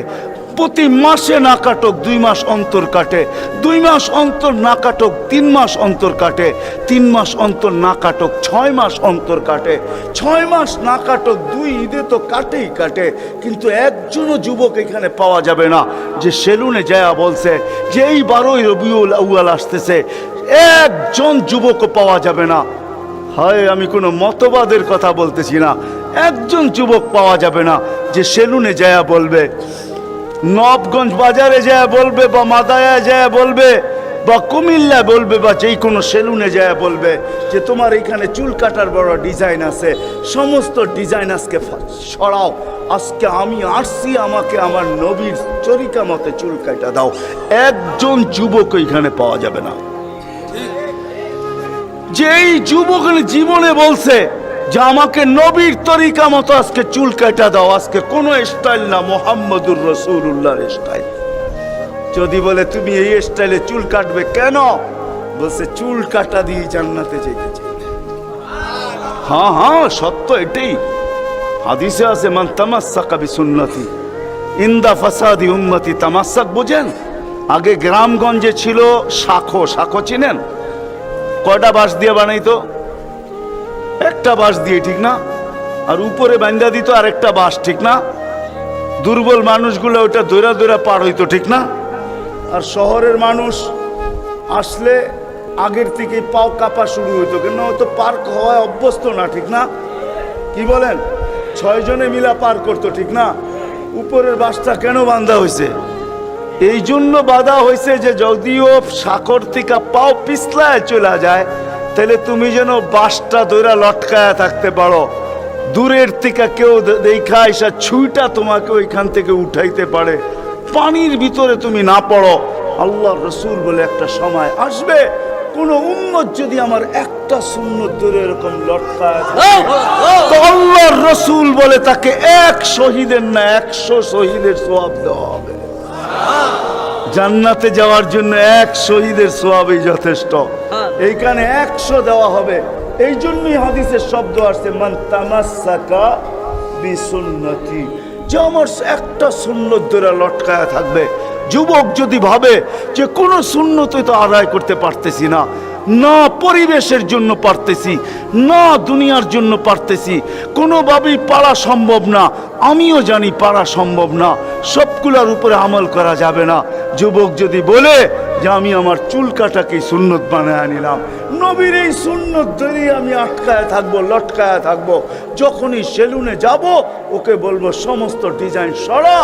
প্রতি মাসে না কাটক 2 মাস অন্তর কাটে, 2 মাস অন্তর না কাটক 3 মাস অন্তর কাটে, 3 মাস অন্তর না কাটক 6 মাস অন্তর কাটে, 6 মাস না কাটক 2 ঈদে তো কাটেই কাটে। কিন্তু একজনও যুবক এখানে পাওয়া যাবে না যে সেলুনে যায় বলছে যে এই 12ই রবিউল আউয়াল আসতেছে। একজন যুবকও পাওয়া যাবে না। হয় আমি কোনো মতবাদের কথা বলতেছি না, একজন যুবক পাওয়া যাবে না যে সেলুনে যায় বলবে, নবগঞ্জ বাজারে যায় বলবে, বা মাদায়া যায় বলবে, বা কুমিল্লা বলবে, বা যেই কোনো সেলুনে যায় বলবে যে তোমার এখানে চুল কাটার বড় ডিজাইন আছে, সমস্ত ডিজাইন আজকে সরাও, আজকে আমি আসছি, আমাকে আমার নবীর তরিকা মতে চুল কাটা দাও। একজন যুবক এখানে পাওয়া যাবে না। যেই যুবক জীবনে বলছে যে আমাকে নবীর তরিকা মতো আজকে চুল কাটা দাও, আজকে কোন স্টাইল না, মুহাম্মদুর রাসূলুল্লাহর স্টাইল। যদি বলে তুমি এই স্টাইলে চুল কাটবে কেন, বলছে চুল কাটা দিয়ে জান্নাতে যেতে চাই। হ্যাঁ হ্যাঁ, সত্য এটাই। হাদিসে আছে, মান তামাসসাকা বিসুন্নতি ইনদা ফাসাদি উম্মতি। তামাসসাক বুঝেন? আগে গ্রামগঞ্জে ছিল শাখো, শাখো চিনেন? কয়টা বাঁশ দিয়ে বানাইতো? একটা বাঁশ দিয়ে, ঠিক না? আর উপরে বান্ধা দিত আরেকটা বাঁশ, ঠিক না? দুর্বল মানুষগুলো ওটা দৌড়া দৌড়া পার হইতো, ঠিক না? আর শহরের মানুষ আসলে আগের থেকে পাও কাঁপা শুরু হইতো, কেন তো পার হওয়ায় অভ্যস্ত না, ঠিক না? কি বলেন? 6 জনে মিলা পার করতো, ঠিক না? উপরের বাঁশটা কেন বাঁধা হয়েছে? এই জন্য বাঁধা হয়েছে যে যদিও সাকর থেকে পাও পিছলায় চলে যায়, তাহলে তুমি যেন বাঁশটা দৌড়া লটকায়া থাকতে পারো। দূরের থেকে কেউ দেখা এসা ছুঁইটা তোমাকে ওইখান থেকে উঠাইতে পারে, পানির ভিতরে তুমি না পড়ো। আল্লাহ রসুল বলে একটা সময় আসবে, কোন উম্মত যদি আমার একটা সুন্নত ধরে এরকম লটকায় থাকে, তো আল্লাহর রসুল বলে তাকে 1 শহীদের না 100 শহীদের সওয়াব দেওয়া হবে। জান্নাতে যাওয়ার জন্য 1 শহীদের সওয়াবই যথেষ্ট, এইখানে 100 দেওয়া হবে। এই জন্যই হাদিসের শব্দ আসছে, মান তামাসসাকা বিসুন্নতি, যে আমার একটা সুন্নত ধরে লটকায়া থাকবে। যুবক যদি ভাবে যে কোনো সুন্নতই তো আদায় করতে পারতেছি না, না পরিবেশের জন্য পারতেছি, না দুনিয়ার জন্য পারতেছি, কোনোভাবেই পারা সম্ভব না, আমিও জানি পারা সম্ভব না, সবগুলোর উপরে আমল করা যাবে না। যুবক যদি বলে যে আমি আমার চুল কাটাকে সুন্নত বানায় নিলাম, নবীর এই সুন্নত ধরেই আমি আটকায় থাকবো, লটকায় থাকবো, যখনই সেলুনে যাব ওকে বলবো সমস্ত ডিজাইন সরা,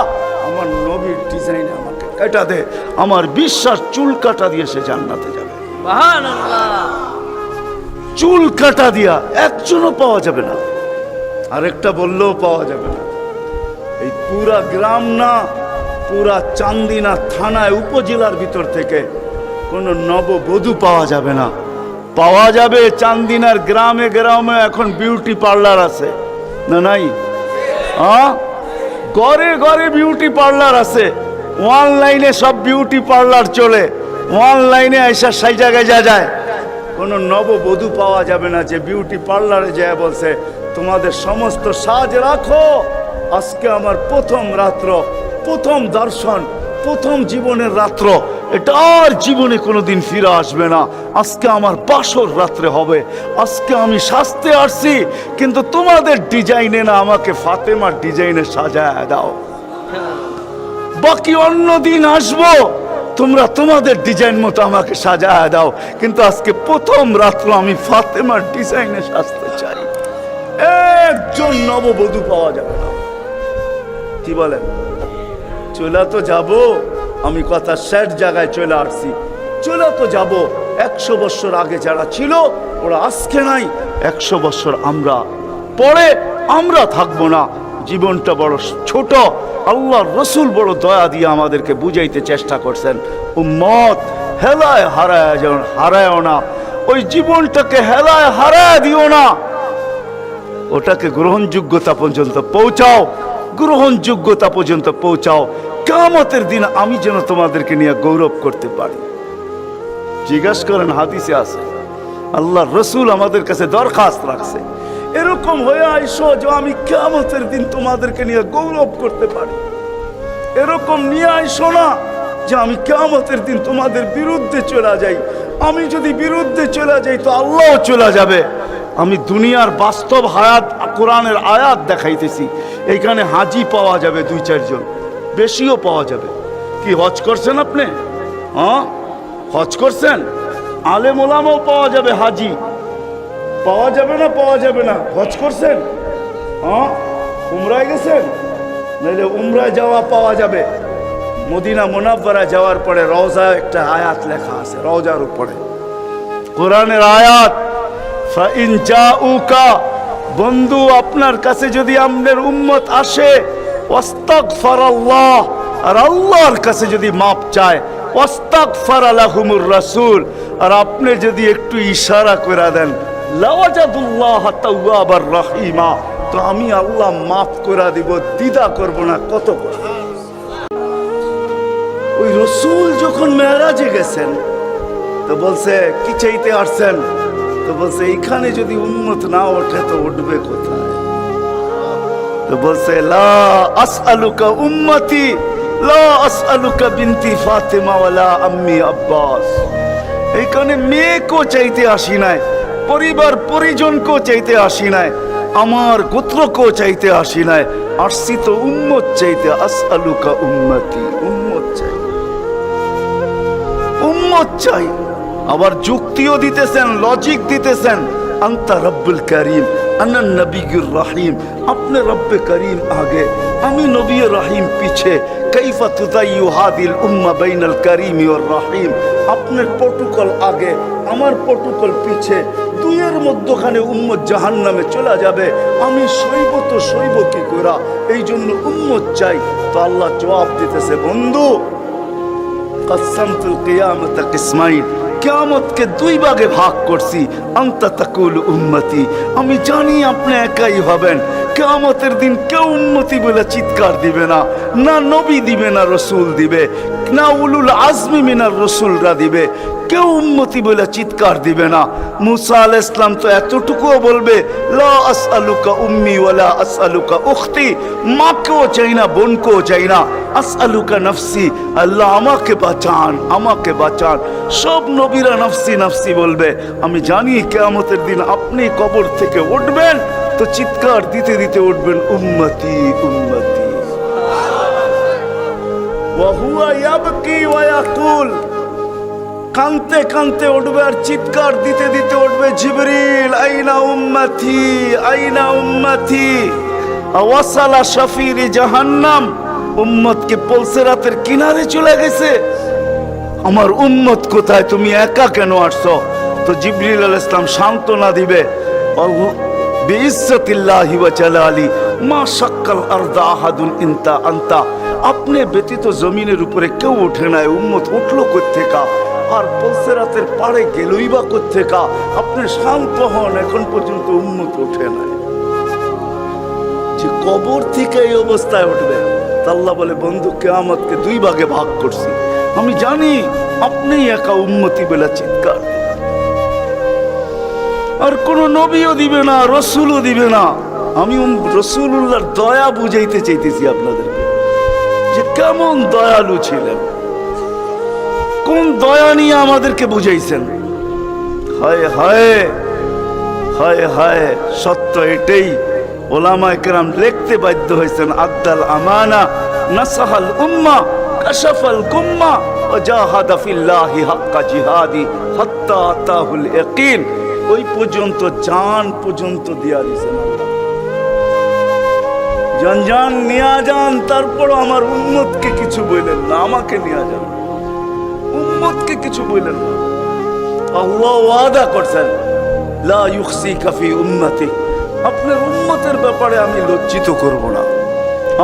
আমার নবীর ডিজাইনে আমাকে কাটা দে, আমার বিশ্বাস চুল কাটা দিয়ে সে জান্নাতে যাবে। চুল কাটা দিয়া একজনও পাওয়া যাবে না, আরেকটা বললেও পাওয়া যাবে না। এই পুরা গ্রাম না, পুরা চান্দিনা থানায় উপজেলার ভিতর থেকে কোনো নববধূ পাওয়া যাবে না। পাওয়া যাবে চান্দিনার গ্রামে গ্রামে এখন বিউটি পার্লার আছে না নাই? ঘরে ঘরে বিউটি পার্লার আছে। অনলাইনে সব বিউটি পার্লার চলে, অনলাইনে এসে সেই জায়গায় যায়। কোনো নববধূ পাওয়া যাবে না যে বিউটি পার্লারে যায় বলছে তোমাদের সমস্ত সাজ রাখো, আজকে আমার প্রথম রাত্র, প্রথম দর্শন, প্রথম জীবনের রাত্র, এটা আর জীবনে কোনোদিন ফিরে আসবে না। আজকে আমার বাসর রাত্রে হবে, আজকে আমি সাজতে আসছি, কিন্তু তোমাদের ডিজাইনে না, আমাকে ফাতেমার ডিজাইনে সাজায় দাও। বাকি অন্য দিন আসবো, তোমরা তোমাদের ডিজাইন মতো আমাকে সাজায় দাও, কিন্তু আজকে প্রথম রাত্র আমি ফাতেমার ডিজাইনে সাজতে চাই। একজন নববধূ পাওয়া যাবে না। কি বলেন? চলে তো যাব, আমি কথা শেষ জায়গায় চলে আসছি। চলে তো যাব, 100 বছর আগে যারা ছিল ওরা আজকে নাই, 100 বছর আমরা পরে আমরা থাকবো না। জীবনটা বড় ছোট, আল্লাহর রসুল বড় দয়া দিয়ে আমাদেরকে বুঝাইতে চেষ্টা করছেন, উম্মত হেলায় হারায় না, ওই জীবনটাকে হেলায় হারায় দিও না, ওটাকে গ্রহণযোগ্যতা পর্যন্ত পৌঁছাও, গ্রহণযোগ্যতা পর্যন্ত পৌঁছাও। কিয়ামতের দিন আমি যেন তোমাদেরকে নিয়ে গৌরব করতে পারি। জিজ্ঞাসা করেন, হাদিসে আছে, আল্লাহর রসুল আমাদের কাছে দরখাস্ত রাখছে, এরকম হয়ে আইসো যে আমি কিয়ামতের দিন তোমাদেরকে নিয়ে গৌরব করতে পারি। এরকম নিয়ে আইসো না যে আমি কিয়ামতের দিন তোমাদের বিরুদ্ধে চলে যাই। আমি যদি বিরুদ্ধে চলে যাই তো আল্লাহও চলে যাবে। আমি দুনিয়ার বাস্তব হায়াত, কোরআনের আয়াত দেখাইতেছি। এইখানে হাজি পাওয়া যাবে 2-4 জন, বেশিও পাওয়া যাবে। কি হজ করছেন আপনি? হজ করছেন? আলেম ওলামাও পাওয়া যাবে, হাজি পাওয়া যাবে না? পাওয়া যাবে না? হজ করছেন? উমরায় গেছেন? নাহলে উমরায় যাওয়া পাওয়া যাবে। মদিনা মুনাব্বারা যাওয়ার পরে রওজায় একটা আয়াত লেখা আছে, রওজার উপরে কোরআনের আয়াত, ফাইন জাউকা, বন্ধু আপনার কাছে যদি আপনার উম্মত আসে, ওয়াস্তাগফারাল্লাহ, আর আল্লাহর কাছে যদি মাপ চায়, ওয়াস্তাগফারা লাহুমুর রাসূল, আর আপনি যদি একটু ইশারা করে দেন, লাওয়াজাদুল্লাহ তাওয়াবার রহিমা, তো আমি আল্লাহ মাফ করে দিব, দ্বিধা করব না। কত কথা! ওই রসুল যখন মেরাজে গেছেন তো বলছে কি চাইতে আসছেন? তো বলছে এইখানে যদি উম্মত না ওঠে তো উঠবে কোথায়? তো বলছে লা আসআলুকা উম্মতি, লা আসআলুকা বিনতি ফাতেমা ওয়ালা আম্মি আব্বাস। এইখানে মেয়েকেও চাইতে আসি নাই, পরিবার পরিজনকেও চাইতে আসি নাই, আমার গোত্রকেও চাইতে আসি নাই, আসছি তো উম্মত চাইতে। আসআলুকা উম্মতি, উম্মত চাই, উম্মত চাই। আবার যুক্তিও দিতেছেন, লজিক দিতেছেন, আনতা রব্বুল করিম আনা নবিয়ুর রহিম, আপনি রব্বে করিম আগে, আমি নবী রহিম পিছে। কাইফা তুদাইয়ু হাদিল উম্মাহ বাইনাল করিম ওয়ার রহিম, আপনার প্রটোকল আগে, আমার প্রটোকল পিছে, দুইয়ের মধ্যখানে উম্মত জাহান্নামে চলে যাবে। আমি সইব তো সইব কি করা? এই জন্য উম্মত চাই। তো আল্লাহ জবাব দিতেছে, বন্ধু কসমতুল কিয়ামতা কিসমাইন, কিয়ামতকে 2 ভাগে ভাগ করছি। আনতা তাকুল উম্মতি, আমি জানি আপনি একাই হবেন। কিয়ামতের দিন কেউ উম্মতি বলে চিৎকার দিবে না, না নবী দিবে, না রসুল দিবে, না উলুল আজমি মিনার রসুলরা দিবে, কেউ উম্মতি বলে চিৎকার দিবে না। মুসা আলাইহিস সালাম তো এতটুকুও বলবে, লা আসআলুকা উম্মি ওয়ালা আসআলুকা উখতি, মাকেও চাই না, বোনকেও চাই না, আসআলুকা নফসি, আল্লাহ আমাকে বাঁচান, আমাকে বাঁচান। সব নবীরা নফসি নফসি বলবে। আমি জানি কিয়ামতের দিন আপনি কবর থেকে উঠবেন তো চিৎকার দিতে দিতে উঠবেন, উম্মতি উম্মতি। ওয়া হুয়া ইয়াবকি ওয়া ইয়াকুল, কানতে কানতে উঠবে আর চিৎকার দিতে দিতে উঠবে, জিবরিল আইনা উম্মতি, আইনা উম্মতি। ওয়াসালা শাফিরি জাহান্নাম, উম্মতকে পলসেরাতের কিনারে চলে গেছে, আমার উম্মত কোথায়, তুমি একা কেন আসছো? তো জিবরিল আলাইহিস সালাম সান্ত্বনা দিবে, বিইজ্জতিল্লাহি ওয়া জালালি, মা শাক্কাল আরদা আহাদুন ইনতা আনতা, আপনি ব্যতীত জমিনের উপরে কেউ ওঠে নাই, উম্মত উঠলো কোত্থেকা? আর পলসেরাতের পাড়ে গেলই বা কোত্থেকা? আপনি শান্ত হন, এখন পর্যন্ত উম্মত ওঠে নাই। যে কবর থেকে এই অবস্থায় উঠবে, আল্লাহ বলে বন্ধু কিয়ামতকে দুই ভাগে ভাগ করছি, আমি জানি আপনি একা উম্মতি বলে চিৎকার, আর কোন নবীও দিবে না, রসুলও দিবে না। আমি রসুলুল্লাহর দয়া বুঝাইতে চাইতেছি আপনাদেরকে, যে কেমন দয়ালু ছিলেন, কোন দয়া নিয়ে আমাদেরকে বুঝাইছেন। হায় হায় হায় হায়, সত্য এটাই। ওলামায়ে কেরাম লিখতে বাধ্য হয়েছেন, আদ্দাল আমানা, নাসাহাল উম্মা, কাশাফাল গুম্মা, ওয়া জাহাদা ফিল্লাহি হাক্কা জিহাদি হাত্তা আতাহুল ইয়াকিন। ওই পর্যন্ত জান পর্যন্ত দিয়া দিয়েছেন, জান নিয়া যান, তারপর আমার উম্মতকে কিছু বললেন না, আমাকে নিয়ে যান, উম্মতকে কিছু বললেন না। আল্লাহ ওয়াদা করছেন, লা ইউখসিকা ফি উম্মতি, আপনার উম্মতের ব্যাপারে আমি লজ্জিত করব না,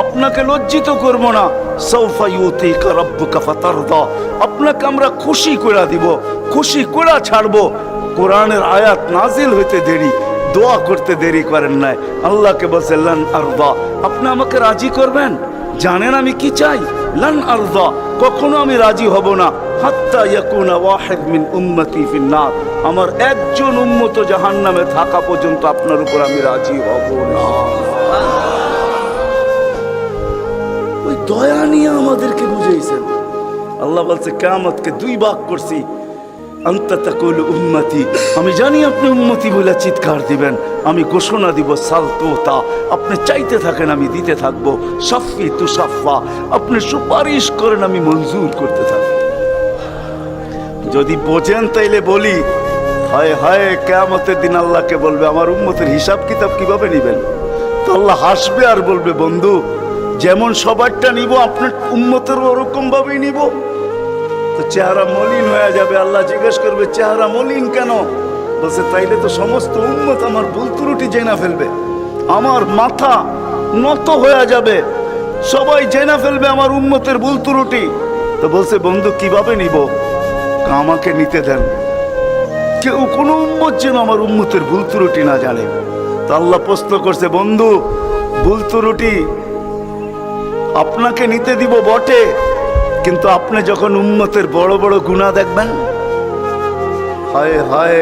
আপনাকে লজ্জিত করব না। সাউফা ইউতিকা রাব্বুকা ফাতারদা, আপনাকে আমরা খুশি করে দিব, খুশি করে ছাড়বো। কোরআনের আয়াত নাজিল হইতে দেরি, দোয়া করতে দেরি করেন নাই। আল্লাহকে বলছে লান আরদা, আপনি আমাকে রাজি করবেন? জানেন আমি কি চাই? লান আরদা, কখনো আমি রাজি হব না, হাত্তা ইয়াকুনা ওয়াহিদ মিন উম্মতি ফিন্নার, আমার একজন উম্মত জাহান্নামে থাকা পর্যন্ত আপনার উপর আমি রাজি হব না। ওই দয়া নিয়ে আমাদেরকে বুঝাইছেন। আল্লাহ বলছে কিয়ামতকে দুই ভাগ করছি, আনতা তাকুলু উম্মতি, আমি জানি আপনি উম্মতি বলে চিৎকার দিবেন, আমি ঘোষণা দিব সালতুতা, আপনি চাইতে থাকেন আমি দিতে থাকবো, শাফি তুশাফা, আপনি সুপারিশ করেন আমি মঞ্জুর করতে থাকবো। যদি বোঝেন তাইলে বলি, হায় হায়, কিয়ামতের দিন আল্লাহকে বলবে আমার উম্মতের হিসাব কিতাব কিভাবে নিবেন? তো আল্লাহ হাসবে আর বলবে বন্ধু, যেমন সবারটা নিব আপনার উম্মতের ওরকম ভাবেই নিব। তো চেহারা মলিন হয়ে যাবে, আল্লাহ জিজ্ঞেস করবে চেহারা মলিন কেন? বলছে তাইলে তো সমস্ত উম্মত আমার ভুল ত্রুটি জেনে ফেলবে, আমার মাথা নত হয়ে যাবে, সবাই জেনে ফেলবে আমার উম্মতের ভুল ত্রুটি। তো বলছে বন্ধু কিভাবে নিব? আমাকে নিতে দেন, কেউ কোনো উম্মত যেন আমার উম্মতের ভুল ত্রুটি না জানে। তো আল্লাহ প্রশ্ন করছে বন্ধু ভুল ত্রুটি আপনাকে নিতে দিব বটে, কিন্তু আপনি যখন উম্মতের বড় বড় গুনাহ দেখবেন, হায় হায়,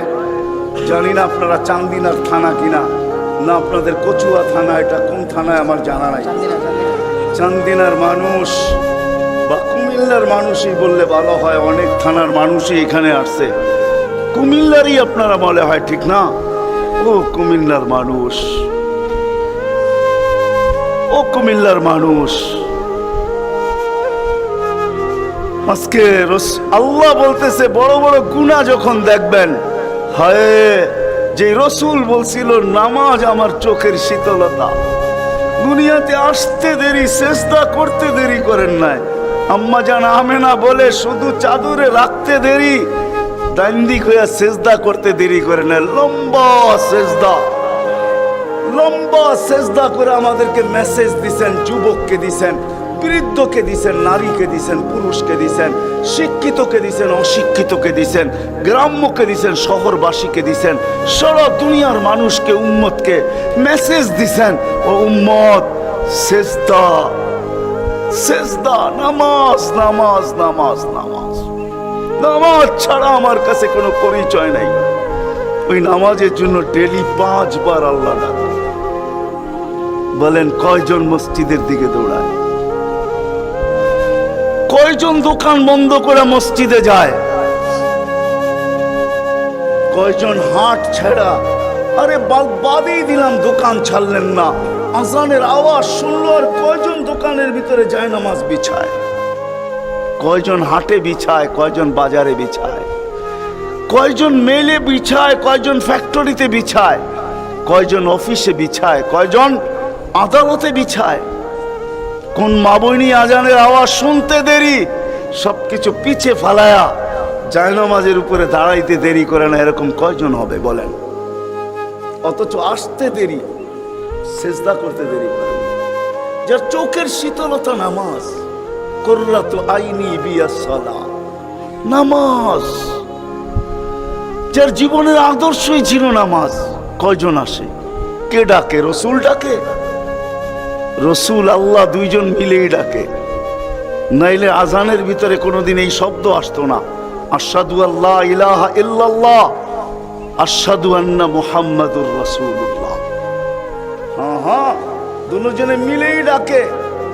জানি না আপনারা চান্দিনার থানা কিনা না আপনাদের কচুয়া থানা, এটা কোন থানায় আমার জানা নাই। চান্দিনার মানুষ বা কুমিল্লার মানুষই বললে ভালো হয়, অনেক থানার মানুষই এখানে আসছে, কুমিল্লারই আপনারা বলে হয়, ঠিক না? ও কুমিল্লার মানুষ, ও কুমিল্লার মানুষ, আজকে আল্লাহ বলতেছে বড় বড় গুনাহ যখন দেখবেন, হায়, যে রসুল বলছিল নামাজ আমার চোখের শীতলতা, দুনিয়াতে আসতে দেরি, সেজদা করতে দেরি করেন নাই। আম্মা জান আমেনা বলে শুধু চাদরে রাখতে দেরি, দান্দিক হইয়া সেজদা করতে দেরি করে না, লম্বা সেজদা, লম্বা সেজদা করে আমাদেরকে মেসেজ দিছেন, যুবককে দিছেন, বৃদ্ধকে দিছেন, নারীকে দিছেন, পুরুষকে দিছেন, শিক্ষিতকে দিছেন, অশিক্ষিতকে দিছেন, গ্রাম্যকে দিছেন, শহরবাসীকে দিছেন, সারা দুনিয়ার মানুষকে, উম্মতকে মেসেজ দিছেন, ও উম্মত সেজদা সেজদা, নামাজ নামাজ নামাজ নামাজ, নামাজ ছাড়া আমার কাছে কোনো পরিচয় নাই। ওই নামাজের জন্য ডেলি 5 বার আল্লাহ ডাকে। বলেন কয়জন মসজিদের দিকে দৌড়ায়? কয়জন দোকান বন্ধ করে মসজিদে যায়? কয়জন হাট ছেড়া, আরে বাদই দিলাম দোকান ছাড়লেন না, আজানের আওয়াজ শুনলো আর কয়জন দোকানের ভিতরে যায় নামাজ বিছায়? কয়জন হাটে বিছায়, কয়জন বাজারে বিছায়, কয়জন মেলে বিছায়, কয়জন ফ্যাক্টরিতে বিছায়, কয়জন অফিসে বিছায়, কয়জন আদালতে বিছায়? কোন মা বইনি আজানের আওয়াজ শুনতে দেরি, সবকিছু পিছে ফালায়া জায়নামাজের উপরে দাঁড়াইতে দেরি করে না, এরকম কয়জন হবে বলেন? অথচ আসতে দেরি, সেজদা করতে দেরি করে। যার চোখের শীতলতা নামাজ, কুররাতু আইনি বিয়াস সালাত, নামাজ। যার জীবনের আদর্শই ছিল নামাজ। কয়জন আসে? কে ডাকে? রসুল ডাকে। রসুল আল্লাহ দুইজন মিলেই ডাকে, নাইলে আজানের ভিতরে কোনোদিন এই শব্দ আসতো না, আশহাদু আল্লা ইলাহা ইল্লাল্লাহ আশহাদু আন্না মুহাম্মাদুর রাসূলুল্লাহ। হ্যাঁ হ্যাঁ, দুজনে মিলেই ডাকে,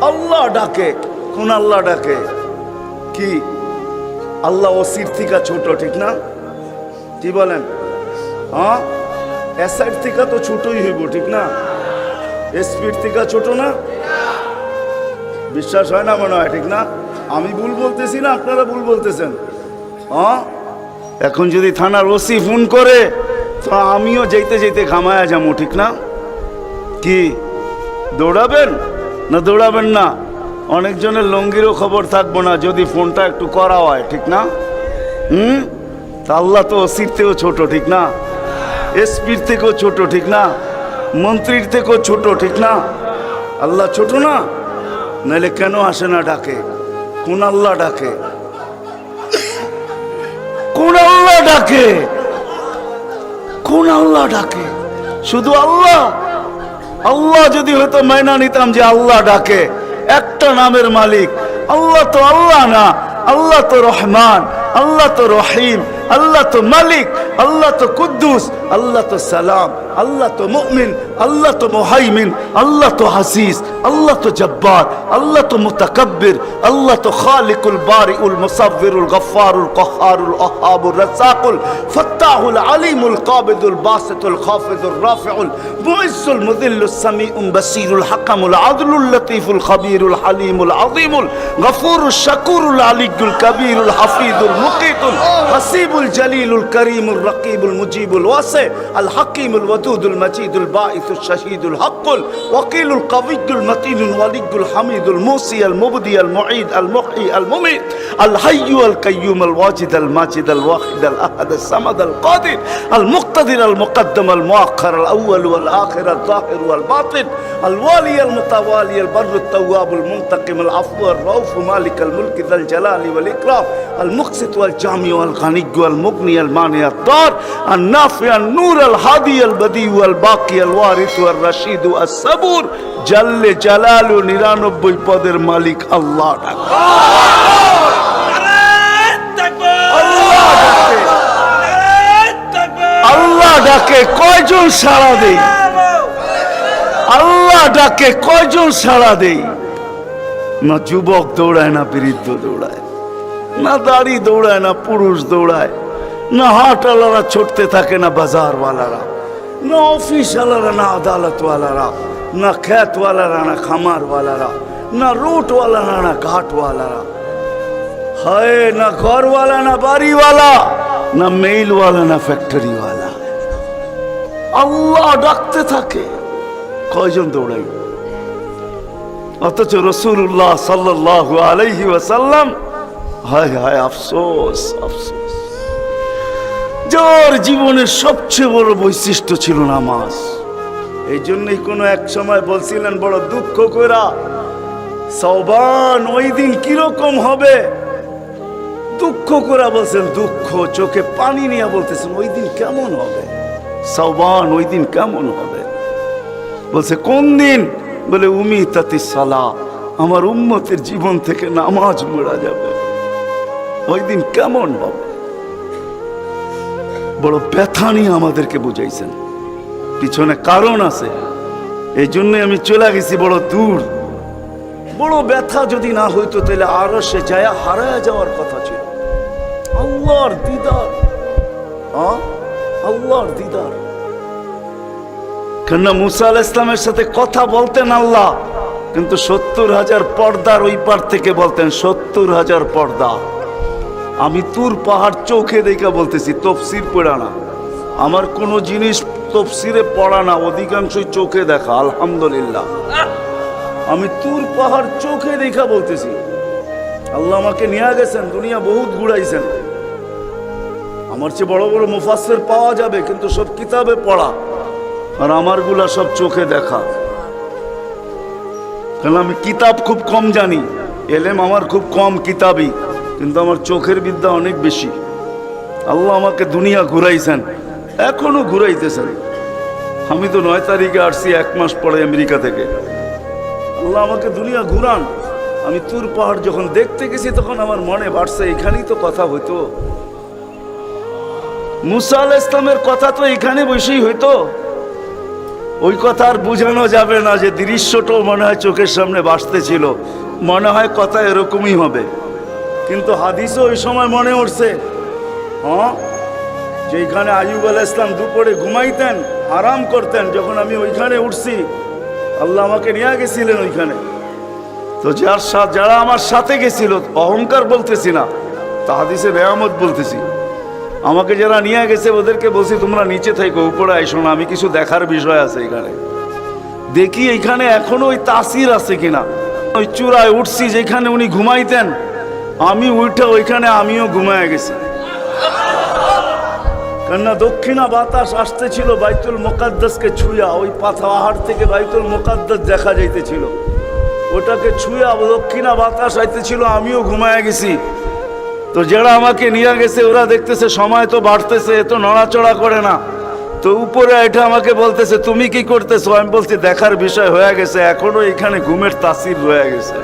আল্লাহ ডাকে। কোন আল্লাহ ডাকে? কি আল্লাহ ওসির থেকে ছোট, ঠিক না? কি বলেন? হ্যাঁ, এসআইর থেকে তো ছোটই হইব, ঠিক না? এসপির থেকে ছোট না? বিশ্বাস হয় না মনে হয়, ঠিক না? আমি ভুল বলতেছি না আপনারা ভুল বলতেছেন? হ্যাঁ, এখন যদি থানার ওসি ফোন করে তো আমিও যেতে যেতে ঘামায়া যাবো, ঠিক না? কি দৌড়াবেন না দৌড়াবেন না? অনেকজনের লঙ্গিরও খবর থাকবো না যদি ফোনটা একটু করা হয়, ঠিক না? তা আল্লাহ তো ওসির থেকেও ছোট, ঠিক না? এসপির থেকেও ছোট, ঠিক না? মন্ত্রীর থেকেও ছোট, ঠিক না? আল্লাহ ছোট না? নাহলে কেন আসে না ডাকে? কোন আল্লাহ ডাকে? কোন আল্লাহ ডাকে? কোন আল্লাহ ডাকে? শুধু আল্লাহ। আল্লাহ যদি হয়তো মাইনা নিতাম যে আল্লাহ ডাকে, একটা নামের মালিক আল্লাহ, তো আল্লাহ না। আল্লাহ তো রহমান, আল্লাহ তো রহিম, আল্লাহ তো মালিক, আল্লাহ তো কুদ্দুস, আল্লাহ তো সালাম, আল্লাহ তো মুমিন, আল্লাহ তো মুহাইমিন, আল্লাহ তো হাসিস, আল্লাহ তো জব্বার, আল্লাহ তো মুতাকাব্বির, আল্লাহ তো খালিকুল বারিউল মুসাব্বিরুল গফফারুল কহ্হারুল ওয়াহ্হাবুর রাজ্জাকুল ফাত্তাহুল আলিমুল কাবিদুল বাসিতুল খাফিদুর রাফিউল মুইজ্জুল মুযিল্লুস সামিউল বাসীরুল হাকামুল আদলুল লতীফুল খবীরুল হালিমুল আযীমুল গফুরুশ শাকুরুল আলিয়্যুল কবীরুল হাফিজুল মুকিতুল হাসিবুল জলিলুল করিমুর রকিবুল মুজিবুল ওয়াসি আল হাকিমুল ওয়াদুদুল মজিদুল বাঈসুশ শাহীদুল হক্কুল ওয়াকিলুল কবিয়্যুল মতিনুল ওয়ালিয়্যুল হামিদুল মুসি আল মুবদি আল মুঈদ আল মুহয়ি আল মুমীত আল হাইয়্যু আল কাইয়্যুম আল ওয়াজিদ আল মাজিদ আল ওয়াহিদ আল আহাদ আল সামাদ আল কাদির আল মুক্তাদির আল মুকদ্দম আল মুআখ্খার আল আউয়াল ওয়াল আখির আল যাহির ওয়াল বাতিন আল ওয়ালি আল মুতাওয়ালি আল বরর আল তাওয়াব আল মুনতাকিম আল আফু আল রাউফ মালিক আল মুলক যাল জালালি ওয়াল ইকরাম আল মুকসিত ওয়াল জামি ওয়াল গানি ওয়াল মুগনি আল মানি আল দার আল নাফি আল নূর আল হাদি আল বদি ওয়াল বাকি আল ওয়ারিস ওয়াল রশিদ আল সাবুর জাল্লে জালালু 99 পদের মালিক আল্লাহ ডাকে। আল্লাহ ডাকে কয়জন সাড়া দেই? আল্লাহ ডাকে কয়জন সাড়া দেই? না যুবক দৌড়ায়, না বৃদ্ধ দৌড়ায়, না দাড়ি দৌড়ায়, না পুরুষ দৌড়ায়, না হাটওয়ালারা ছুটতে থাকে, না বাজারওয়ালারা, না অফিসওয়ালারা, না আদালতওয়ালারা, না খেতওয়ালারা, না খামারওয়ালারা, না রুটওয়ালারা, না ঘাটওয়ালারা, হায় না ঘরওয়ালা, না বাড়িওয়ালা, না মেইলওয়ালা, না ফ্যাক্টরিওয়ালা। আল্লাহ ডাকতে থাকে, কয়জন দৌড়াই? অথচ রাসূলুল্লাহ সাল্লাল্লাহু আলাইহি ওয়াসাল্লাম, হায় হায় আফসোস আফসোস, যার জীবনের সবচেয়ে বড় বৈশিষ্ট্য ছিল নামাজ। এই জন্যই কোনো এক সময় বলছিলেন বড় দুঃখ কইরা, সওবান ওই দিন কিরকম হবে, দুঃখ কইরা বলছেন, দুঃখ চোখে পানি নিয়ে বলতেছেন ওই দিন কেমন হবে, সওবান ওই দিন কেমন হবে। বলছে কোন দিন? বলে উমিতাতিস সালাহ, আমার উম্মতের জীবন থেকে নামাজ মুড়া যাবে, ওই দিন কেমন হবে। বড় ব্যথা নিয়ে আমাদেরকে বুঝাইছেন, পিছনে কারণ আছে, এই জন্য আমি চলে গেছি বড় দূর। বড় ব্যথা যদি না হইতো তাহলে আরশে যায় হারায় যাওয়ার কথা ছিল। আল্লাহর দিদার, আল্লাহর দিদার। কেননা মুসা আলাইহিস সালামের সাথে কথা বলতেন আল্লাহ, কিন্তু 70,000 পর্দার ওই পার থেকে বলতেন, 70,000 পর্দা। আমি তুর পাহাড় চোখে দেখা বলতেছি, তফসির পড়া না, আমার কোনো জিনিস তফসিরে পড়া না, অধিকাংশই চোখে দেখা। আলহামদুলিল্লাহ, আমি তুর পাহাড় চোখে দেখা বলতেছি। আল্লাহ আমাকে নিয়ে গেছেন, দুনিয়া বহুত ঘুরাইছেন। আমার চেয়ে বড় বড় মুফাসসির পাওয়া যাবে, কিন্তু সব কিতাবে পড়া, আর আমারগুলা সব চোখে দেখা। কারণ আমি কিতাব খুব কম জানি, এলেম আমার খুব কম কিতাবই, কিন্তু আমার চোখের বিদ্যা অনেক বেশি। আল্লাহ আমাকে দুনিয়া ঘুরাইছেন, এখনো ঘুরাইতেছেন। আমি তো 9 তারিখে আসছি 1 মাস পরে আমেরিকা থেকে। আল্লাহ আমাকে দুনিয়া ঘুরান। আমি তুর পাহাড় যখন দেখতে গেছি তখন আমার মনে বাড়ছে এখানেই তো কথা হইতো, মুসা আলাইহিস ইসলামের কথা তো এখানে বসেই হইতো। ওই কথা আর বুঝানো যাবে না যে দৃশ্যটাও মনে হয় চোখের সামনে ভাসতেছিল, মনে হয় কথা এরকমই হবে। কিন্তু হাদিসও ওই সময় মনে উঠছে, হ্যাঁ, যেখানে আইয়ুব আলাইহিস সালাম দুপুরে ঘুমাইতেন, আরাম করতেন, যখন আমি ওইখানে উঠছি আল্লাহ আমাকে নিয়ে গেছিলেন ওইখানে। তো যারা আমার সাথে গেছিল, অহংকার বলতেছি না, তা হাদিসে নেয়ামত বলতেছি, আমাকে যারা নিয়ে গেছে ওদেরকে বলছি তোমরা নিচে থেকে উপরে আইসো না, আমি কিছু দেখার বিষয় আছে এখানে। দেখি এইখানে এখনো ওই তাসির আছে কিনা। ওই চূড়ায় উঠছি যেখানে উনি ঘুমাইতেন, আমি উঠে ওইখানে আমিও ঘুমায় গেছি। কেননা দক্ষিণা বাতাস আসতেছিল বাইতুল মুকাদ্দাসকে ছুঁয়া, ওই পাহাড় থেকে বাইতুল মুকাদ্দাস দেখা যাইতেছিল, ওটাকে ছুঁয়া দক্ষিণা বাতাস আইতেছিল, আমিও ঘুমায় গেছি। তো যারা আমাকে নিয়ে গেছে ওরা দেখতেছে সময় তো বাড়তেছে, এত নড়াচড়া করে না, তো উপরে এটা আমাকে বলতেছে তুমি কি করতেছো? আমি বলছি দেখার বিষয় হয়ে গেছে, এখনো এখানে ঘুমের তাসির রয়ে গেছে।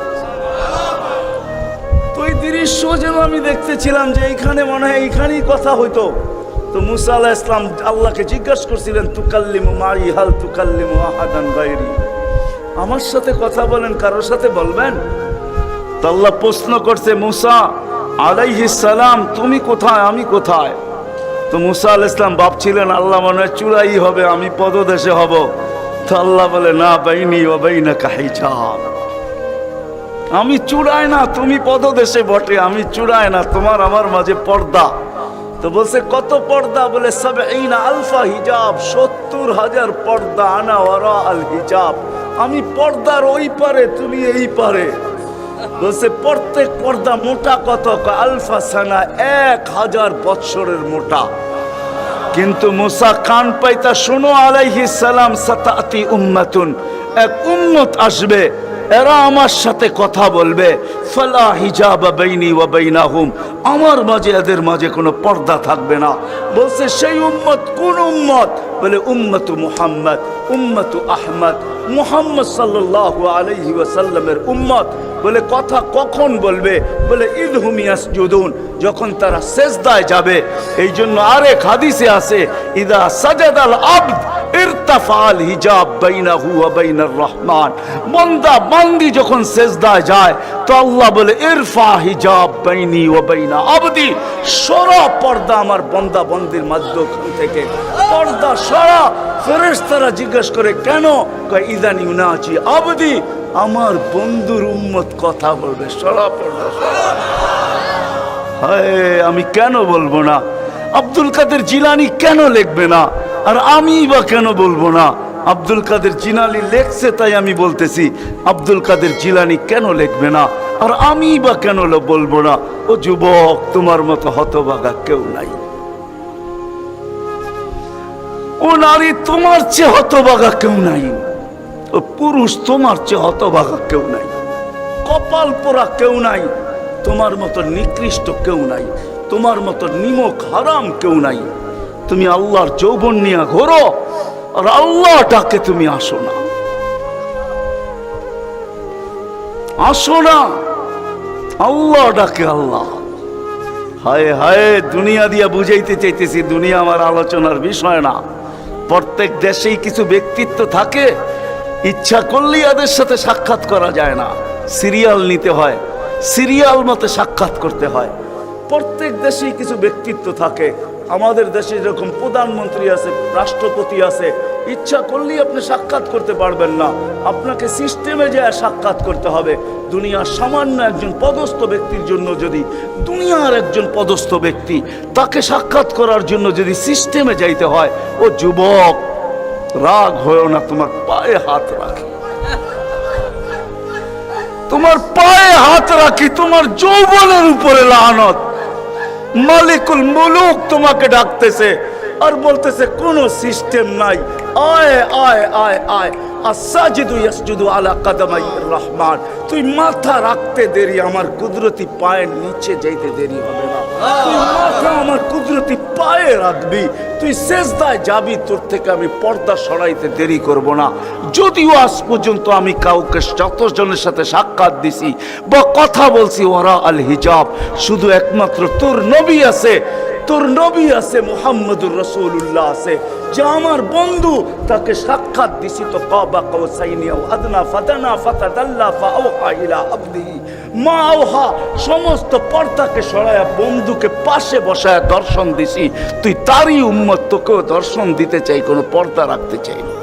তো এই দৃশ্য যেন আমি দেখতেছিলাম যে এইখানে মনে হয় এইখানেই কথা হইতো। তো মুসা আলাইহিস সালাম আল্লাহকে জিজ্ঞাসা করছিলেন তুকাল্লিমু মাই হাল তুকাল্লিমু আহাদান গায়রি, আমার সাথে কথা বলেন, কারোর সাথে বলবেন? তো আল্লাহ প্রশ্ন করছে মুসা আলাইহিস সালাম তুমি কোথায়, আমি কোথায়? তো মুসা আলাইহিস সালাম ভাবছিলেন আল্লাহ মনে হয় চূড়াই হবে, আমি পদদেশে হব। তো আল্লাহ বলে না, বাইনি ওয়া বাইনাকা হিজাব, আমি চূড়ায় না, তুমি পদদেশে বটে, আমি চূড়ায় না, তোমার আমার মাঝে পর্দা। তো বলছে কত পর্দা? বলে ৭০ আলফা হিজাব, ৭০,০০০ পর্দা, আনা ওয়ারা আল হিজাব, আমি পর্দার ওই পারে, তুমি এই পারে। বলছে প্রত্যেক পর্দা মোটা কত? আলফা সানা, ১,০০০ বৎসরের মোটা। কিন্তু মুসা কান পাইতা শোনো আলাইহিস সালাম, সাতাতি উম্মাতুন, এক উম্মত আসবে, এরা আমার সাথে কথা বলবে, ফালা হিজাবা বাইনি ওয়া বাইনাহুম, আমার মাঝে এদের মাঝে কোনো পর্দা থাকবে না। বলছে সেই উম্মত কোন উম্মত? বলে উম্মতু মুহাম্মদ, উম্মতু আহমদ, মুহাম্মদ সাল্লাল্লাহু আলাইহি ওয়াসাল্লামের উম্মত। বলে কথা কখন বলবে? বলে ইদহুম ইয়াসজুদুন, যখন তারা সেজদায় যাবে। এই জন্য আরেক হাদিসে আছে ইদা সাজাদাল আবদ ইরতাফাল হিজাব বাইনাহু ওয়া বাইনার রহমান, বান্দা বান্দি যখন সেজদায় যায় তো আল্লাহ বলে ইরফা হিজাব বাইনি ওয়া বাইনা আবদি, সরা পর্দা আমার বান্দা বান্দির মাঝখান থেকে, পর্দা সরা। ফেরেশতারা জিজ্ঞেস করে কেন? কয় ইদান ইউনাজি আবদি, আমার বন্ধুর উম্মত কথা বলবে, সরা পর্দা সরা। হায়, আমি কেন বলবো না? আব্দুল কাদের জিলানী কেন লিখবে না? আর আমি বা কেন বলবো না? আব্দুল কাদের জিলানী লেখছে তাই আমি বলতেছি, আব্দুল কাদের জিলানী কেন লিখবে না? আর আমি বা কেন বলবো না? ও যুবক, তোমার মতো হতভাগা কেউ নাই। ও নারী, তোমার চেয়ে হতভাগা কেউ নাই। ও পুরুষ, তোমার চেয়ে হতভাগা কেউ নাই। কপাল পোড়া কেউ নাই, তোমার মতো নিকৃষ্ট কেউ নাই, তোমার মতো নিমক হারাম কেউ নাই। তুমি আল্লাহর যৌবন নিয়ে ঘোরো আর আল্লাহটাকে তুমি আসো না, আসো না, আল্লাহ ডাকে আল্লাহ। হায় হায়, দুনিয়া দিয়া বুঝাইতে চাইতেছি, দুনিয়া আমার আলোচনার বিষয় না। প্রত্যেক দেশেই কিছু ব্যক্তিত্ব থাকে, ইচ্ছা করলেই এদের সাথে সাক্ষাৎ করা যায় না, সিরিয়াল নিতে হয়, সিরিয়াল মতে সাক্ষাৎ করতে হয়। প্রত্যেক দেশেই কিছু ব্যক্তিত্ব থাকে। আমাদের দেশে যেরকম প্রধানমন্ত্রী আছে, রাষ্ট্রপতি আছে, ইচ্ছা করলেই আপনি সাক্ষাৎ করতে পারবেন না, আপনাকে সিস্টেমে যায় সাক্ষাৎ করতে হবে। দুনিয়ার সামান্য একজন পদস্থ ব্যক্তির জন্য যদি, দুনিয়ার একজন পদস্থ ব্যক্তি, তাকে সাক্ষাৎ করার জন্য যদি সিস্টেমে যাইতে হয়, ও যুবক রাগ হয়েও না, তোমার পায়ে হাত রাখি, তোমার পায়ে হাত রাখি, তোমার যৌবনের উপরে লানত। মালিকুল মুলুক তোমাকে ডাকতেছে আর বলতেছে কোনো সিস্টেম নাই, আয় আয় আয় আয়, আস-সাজিদু ইয়াসজুদু আলা কাদামাইর রহমান, তুই মাথা রাখতে দেরি আমার কুদরতি পায়ের নিচে যাইতে দেরি হবে না। তুই মাথা আমার কুদরতি পায়ে রাখবি, তুই সেজদায় যাবি, তোর থেকে আমি পর্দা সরাইতে দেরি করব না। যদিও আজ পর্যন্ত আমি কাউকে যতজনের সাথে সাক্ষাৎ দিছি বা কথা বলছি ওরা আল হিজাব, শুধু একমাত্র তোর নবী আছে, তোর নবী আছে, মুহাম্মদুর রাসূলুল্লাহ আছে, যে আমার বন্ধু, তাকে সাক্ষাৎ দিছি তো কাবা কাউসাইনি আও আদনা ফাদানা ফাতাদাল্লা ফাআওহা ইলা আবদিহি মা আওহা, সমস্ত পর্দাকে সরায়া বন্ধুকে পাশে বসায়া দর্শন দিছি। তুই তারই উম্মত, তোকেও দর্শন দিতে চাই, কোনো পর্দা রাখতে চাই না।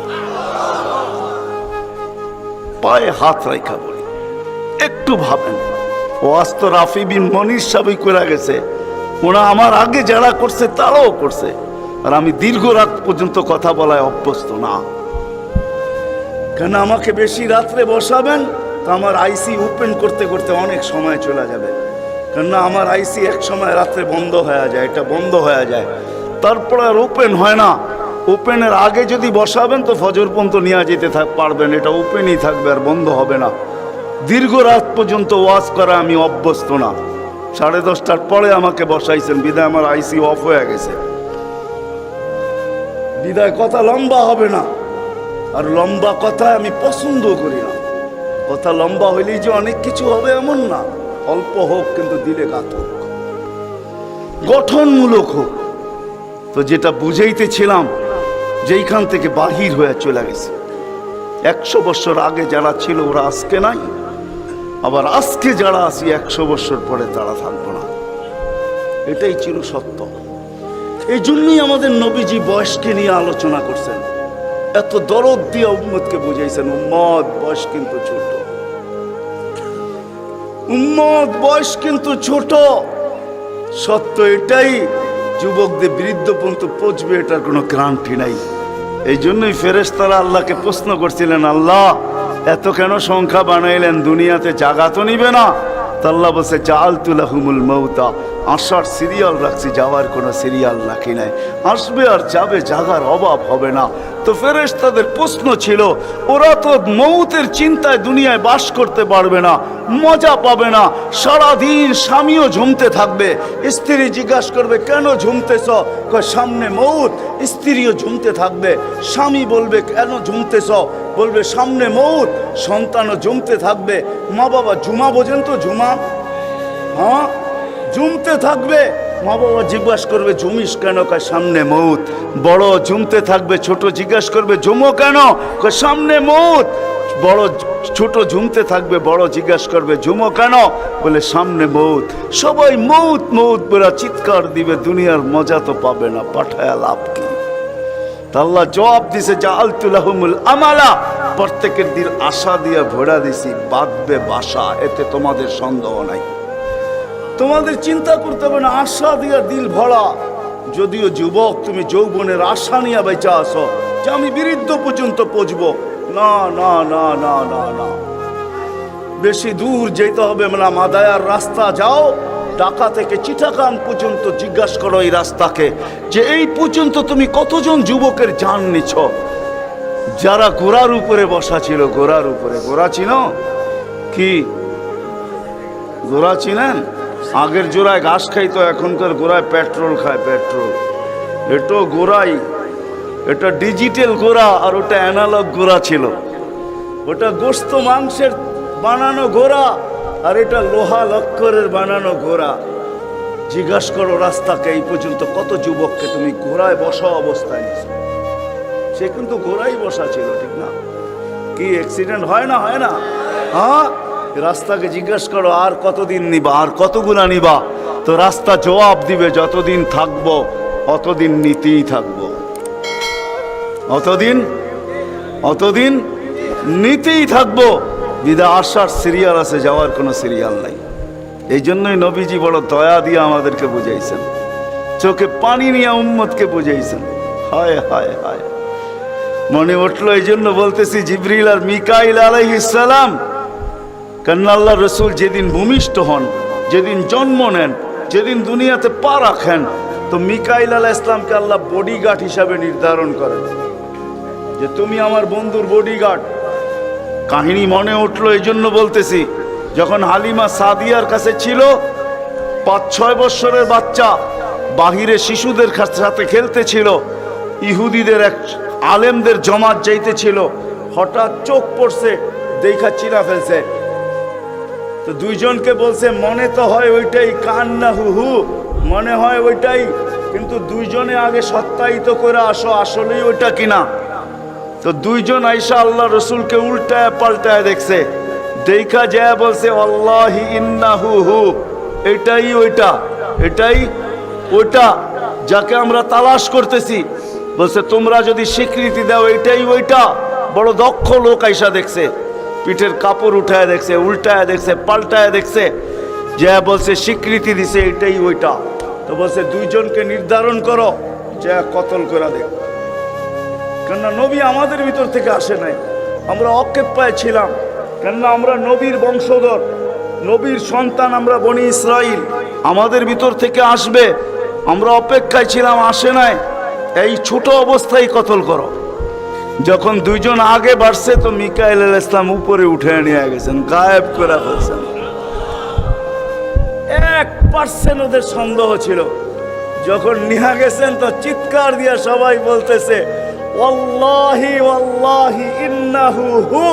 পায়ে হাত রাখা বলি, একটু ভাবেন, ও আজ তো রাফি বিন মনির সাবই করে গেছে, ওরা আমার আগে যারা করছে তারাও করছে, আর আমি দীর্ঘ রাত পর্যন্ত কথা বলায় অভ্যস্ত না। কেন আমাকে বেশি রাত্রে বসাবেন তো আমার আইসি ওপেন করতে করতে অনেক সময় চলে যাবে, কেননা আমার আইসি এক সময় রাত্রে বন্ধ হয়ে যায়, এটা বন্ধ হয়ে যায়, তারপর আর ওপেন হয় না। ওপেনের আগে যদি বসাবেন তো ফজর পর্যন্ত নিয়ে যেতে পারবেন, এটা ওপেনই থাকবে আর বন্ধ হবে না। দীর্ঘ রাত পর্যন্ত ওয়াজ করা আমি অভ্যস্ত না। 10:30টার পরে আমাকে বসাইছেন, বিদায় আমার আইসি অফ হয়ে গেছে, বিদায় কথা লম্বা হবে না। আর লম্বা কথা আমি পছন্দ করি না। কথা লম্বা হইলেই যে অনেক কিছু হবে এমন না, অল্প হোক কিন্তু দিলে গাত হোক, গঠনমূলক হোক। তো যেটা বুঝাইতেছিলাম, যেইখান থেকে বাহির হয়ে চলে গেছে, 100 বছর আগে যারা ছিল ওরা আজকে নাই, আবার আজকে যারা আছি 100 বছর পরে তারা থাকবো না, এটাই ছিল সত্য। এই জন্যই আমাদের নবীজি বয়সকে নিয়ে আলোচনা করছেন, এত দরদ দিয়ে উম্মতকে বুঝাইছেন, উম্মত বয়স কিন্তু ছোট, উম্মত বয়স কিন্তু ছোট। সত্য এটাই, যুবকদের বৃদ্ধ পর্যন্ত পৌঁছবে এটার কোনো গ্যারান্টি নাই। এই জন্যই ফেরেশতারা আল্লাহকে প্রশ্ন করছিলেন, আল্লাহ এত কেন সংখ্যা বানাইলেন, দুনিয়াতে জাগা তো নিবে না? তা আল্লাহ বলছে, জাআলতু লাহুমুল মাউতা, আসার সিরিয়াল রাখছি, যাওয়ার কোনো সিরিয়াল রাখি নাই। আসবে আর যাবে, জাগার অভাব হবে না। তো ফেরেশতাদের প্রশ্ন ছিল, ওরা তো মৌতের চিন্তায় দুনিয়ায় বাস করতে পারবে না, মজা পাবে না, সারাদিন স্বামীও ঝুমতে থাকবে, স্ত্রী জিজ্ঞাসা করবে কেন ঝুমতেছ, সামনে মৌত, স্ত্রীও ঝুমতে থাকবে, স্বামী বলবে কেন ঝুমতেছ, বলবে সামনে মৌত, সন্তানও ঝুমতে থাকবে। মা বাবা ঝুমা বোঝেন তো, ঝুমা, হ্যাঁ ঝুমতে থাকবে, মা বাবা জিজ্ঞাসা করবে ঝুমিস কেন, কয় সামনে মৌত। বড় ঝুমতে থাকবে, ছোট জিজ্ঞাসা করবে ঝুমো কেন, কয় সামনে মৌত। বড় ছোট ঝুমতে থাকবে, বড় জিজ্ঞাসা করবে ঝুমো কেন, বলে সামনে মৌত। সবাই মৌত মৌত বলে চিৎকার দিবে, দুনিয়ার মজা তো পাবে না, পাঠায়া লাভ কি? আল্লাহ জবাব দিছে, জাআলতু লাহুমুল আমালা, প্রত্যেকের দিন আশা দিয়ে ভরা দিছি, বাঁধবে বাসা, এতে তোমাদের সন্দেহ নাই, তোমাদের চিন্তা করতে হবে না, আশা দিয়া দিল ভরা। যদিও যুবক, তুমি যৌবনের আশা নিয়ে বেঁচে আসো যে আমি বৃদ্ধ পর্যন্ত পৌঁছবো, না না না না না না, বেশি দূর যেতে হবে না। মাদায়ার রাস্তা যাও, ঢাকা থেকে চিটাগাং পর্যন্ত জিজ্ঞাসা করো এই রাস্তাকে, যে এই পর্যন্ত তুমি কতজন যুবকের জান নিছ, যারা ঘোড়ার উপরে বসা ছিল, ঘোড়ার উপরে। ঘোড়া চিনো কি? ঘোড়া চিনেন? আগের জোড়ায় ঘাস খাইতো, এখনকার গোড়ায় পেট্রোল খায়, পেট্রোল। এটা গোড়াই, এটা ডিজিটাল গোড়া, আর ওটা অ্যানালগ গোড়া ছিল। ওটা গোস্ত মাংসের বানানো ঘোড়া, আর এটা লোহা লক্করের বানানো ঘোড়া। জিজ্ঞাসা করো রাস্তাকে, এই পর্যন্ত কত যুবককে তুমি ঘোড়ায় বসা অবস্থায় নিছো। সে কিন্তু ঘোড়াই বসা ছিল, ঠিক না? কি অ্যাক্সিডেন্ট হয় না? হয় না? হ্যাঁ, রাস্তাকে জিজ্ঞাসা করো আর কতদিন নিবা, আর কতগুলা নিবা, তো রাস্তা জবাব দিবে যতদিন থাকবো অতদিন নিতেই থাকবো, অতদিন নিতেই থাকবো। বিদা আসার সিরিয়াল আছে, যাওয়ার কোনো সিরিয়াল নাই। এই জন্যই নবীজি বড় দয়া দিয়ে আমাদেরকে বুঝাইছেন, চোখে পানি নিয়ে উম্মতকে বুঝাইছেন। হায় হায় হায়, মনে উঠলো, এই জন্য বলতেছি জিবরিল আর মিকাইল আলাইহিস সালাম, কারণ আল্লাহ রসুল যেদিন ভূমিষ্ঠ হন, যেদিন জন্ম নেন, যেদিন দুনিয়াতে পা রাখেন, তো মিকাইল আলাইহিস সালামকে আল্লাহ বডিগার্ড হিসাবে নির্ধারণ করেন, যে তুমি আমার বন্ধুর বডিগার্ড। কাহিনী মনে উঠলো এই জন্য বলতেছি। যখন হালিমা সাদিয়ার কাছে ছিল, 5-6 বছরের বাচ্চা বাহিরে শিশুদের সাথে খেলতেছিল, ইহুদিদের এক আলেমদের জমাত যাইতেছিল, হঠাৎ চোখ পড়ছে, দেখা চিনা ফেলছে। তো দুইজনকে বলছে মনে তো হয় ওইটাই, কান্না হু মনে হয় ওইটাই, কিন্তু দুইজনে আগে সত্যায়িত করে আসো আসলেই ওইটা কিনা। তো দুইজন আইসা আল্লাহ রসুলকে উল্টায় পাল্টায় দেখছে, দেখা যায় বলছে আল্লাহি ইন্নাহু হু, এটাই ওইটা, এটাই ওইটা যাকে আমরা তালাশ করতেছি। বলছে তোমরা যদি স্বীকৃতি দাও এটাই ওইটা। বড় দক্ষ লোক আইসা দেখছে, পিঠের কাপড় উঠায় দেখছে, উল্টায় দেখছে, পাল্টায় দেখছে, যা বলছে স্বীকৃতি দিছে এটাই ওইটা। তো বলছে দুইজনকে নির্ধারণ করো, যা কতল করে দেখ। কেননা নবী আমাদের ভিতর থেকে আসে নাই, আমরা অক্ষেপায় ছিলাম। কেননা আমরা নবীর বংশধর, নবীর সন্তান, আমরা বনি ইসরাইল, আমাদের ভিতর থেকে আসবে, আমরা অপেক্ষায় ছিলাম, আসে নাই। এই ছোট অবস্থায় কতল করো। যখন দুইজন আগে বাড়ছে তো মিকাইল আলাইহিস সালাম উপরে উঠে নিয়ে গেছেন, গায়েব করে ফেলছেন। 1% ওদের সন্দেহ ছিল। যখন নিয়ে গেছেন তো চিৎকার দিয়ে সবাই বলতেছে ওয়াল্লাহি ওয়াল্লাহি ইন্নাহু হু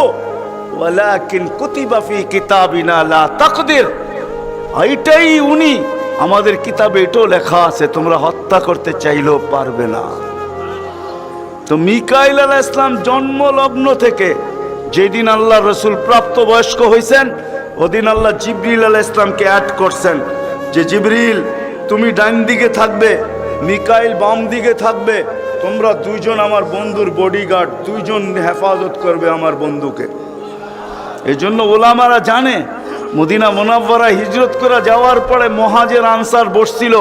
ওয়ালাকিন কুতিবা ফি কিতাবিনা লা তাকদির, এইটাই উনি, আমাদের কিতাবে এটাও লেখা আছে, তোমরা হত্যা করতে চাইলেও পারবে না। তো মিকাইল আলাইহিস সালাম জন্মলগ্ন থেকে যেদিন আল্লাহ রসুল প্রাপ্ত বয়স্ক হয়েছেন, ওদিন আল্লাহ জিবরিল আলাইহিস সালামকে অ্যাড করছেন যে জিবরিল তুমি ডান দিকে থাকবে, মিকাইল বাম দিকে থাকবে, তোমরা দুইজন আমার বন্ধুর বডিগার্ড, দুইজন হেফাজত করবে আমার বন্ধুকে। এই জন্য ওলামারা জানে মদিনা মুনাওয়ারা হিজরত করে যাওয়ার পরে মুহাজির আনসার বসছিল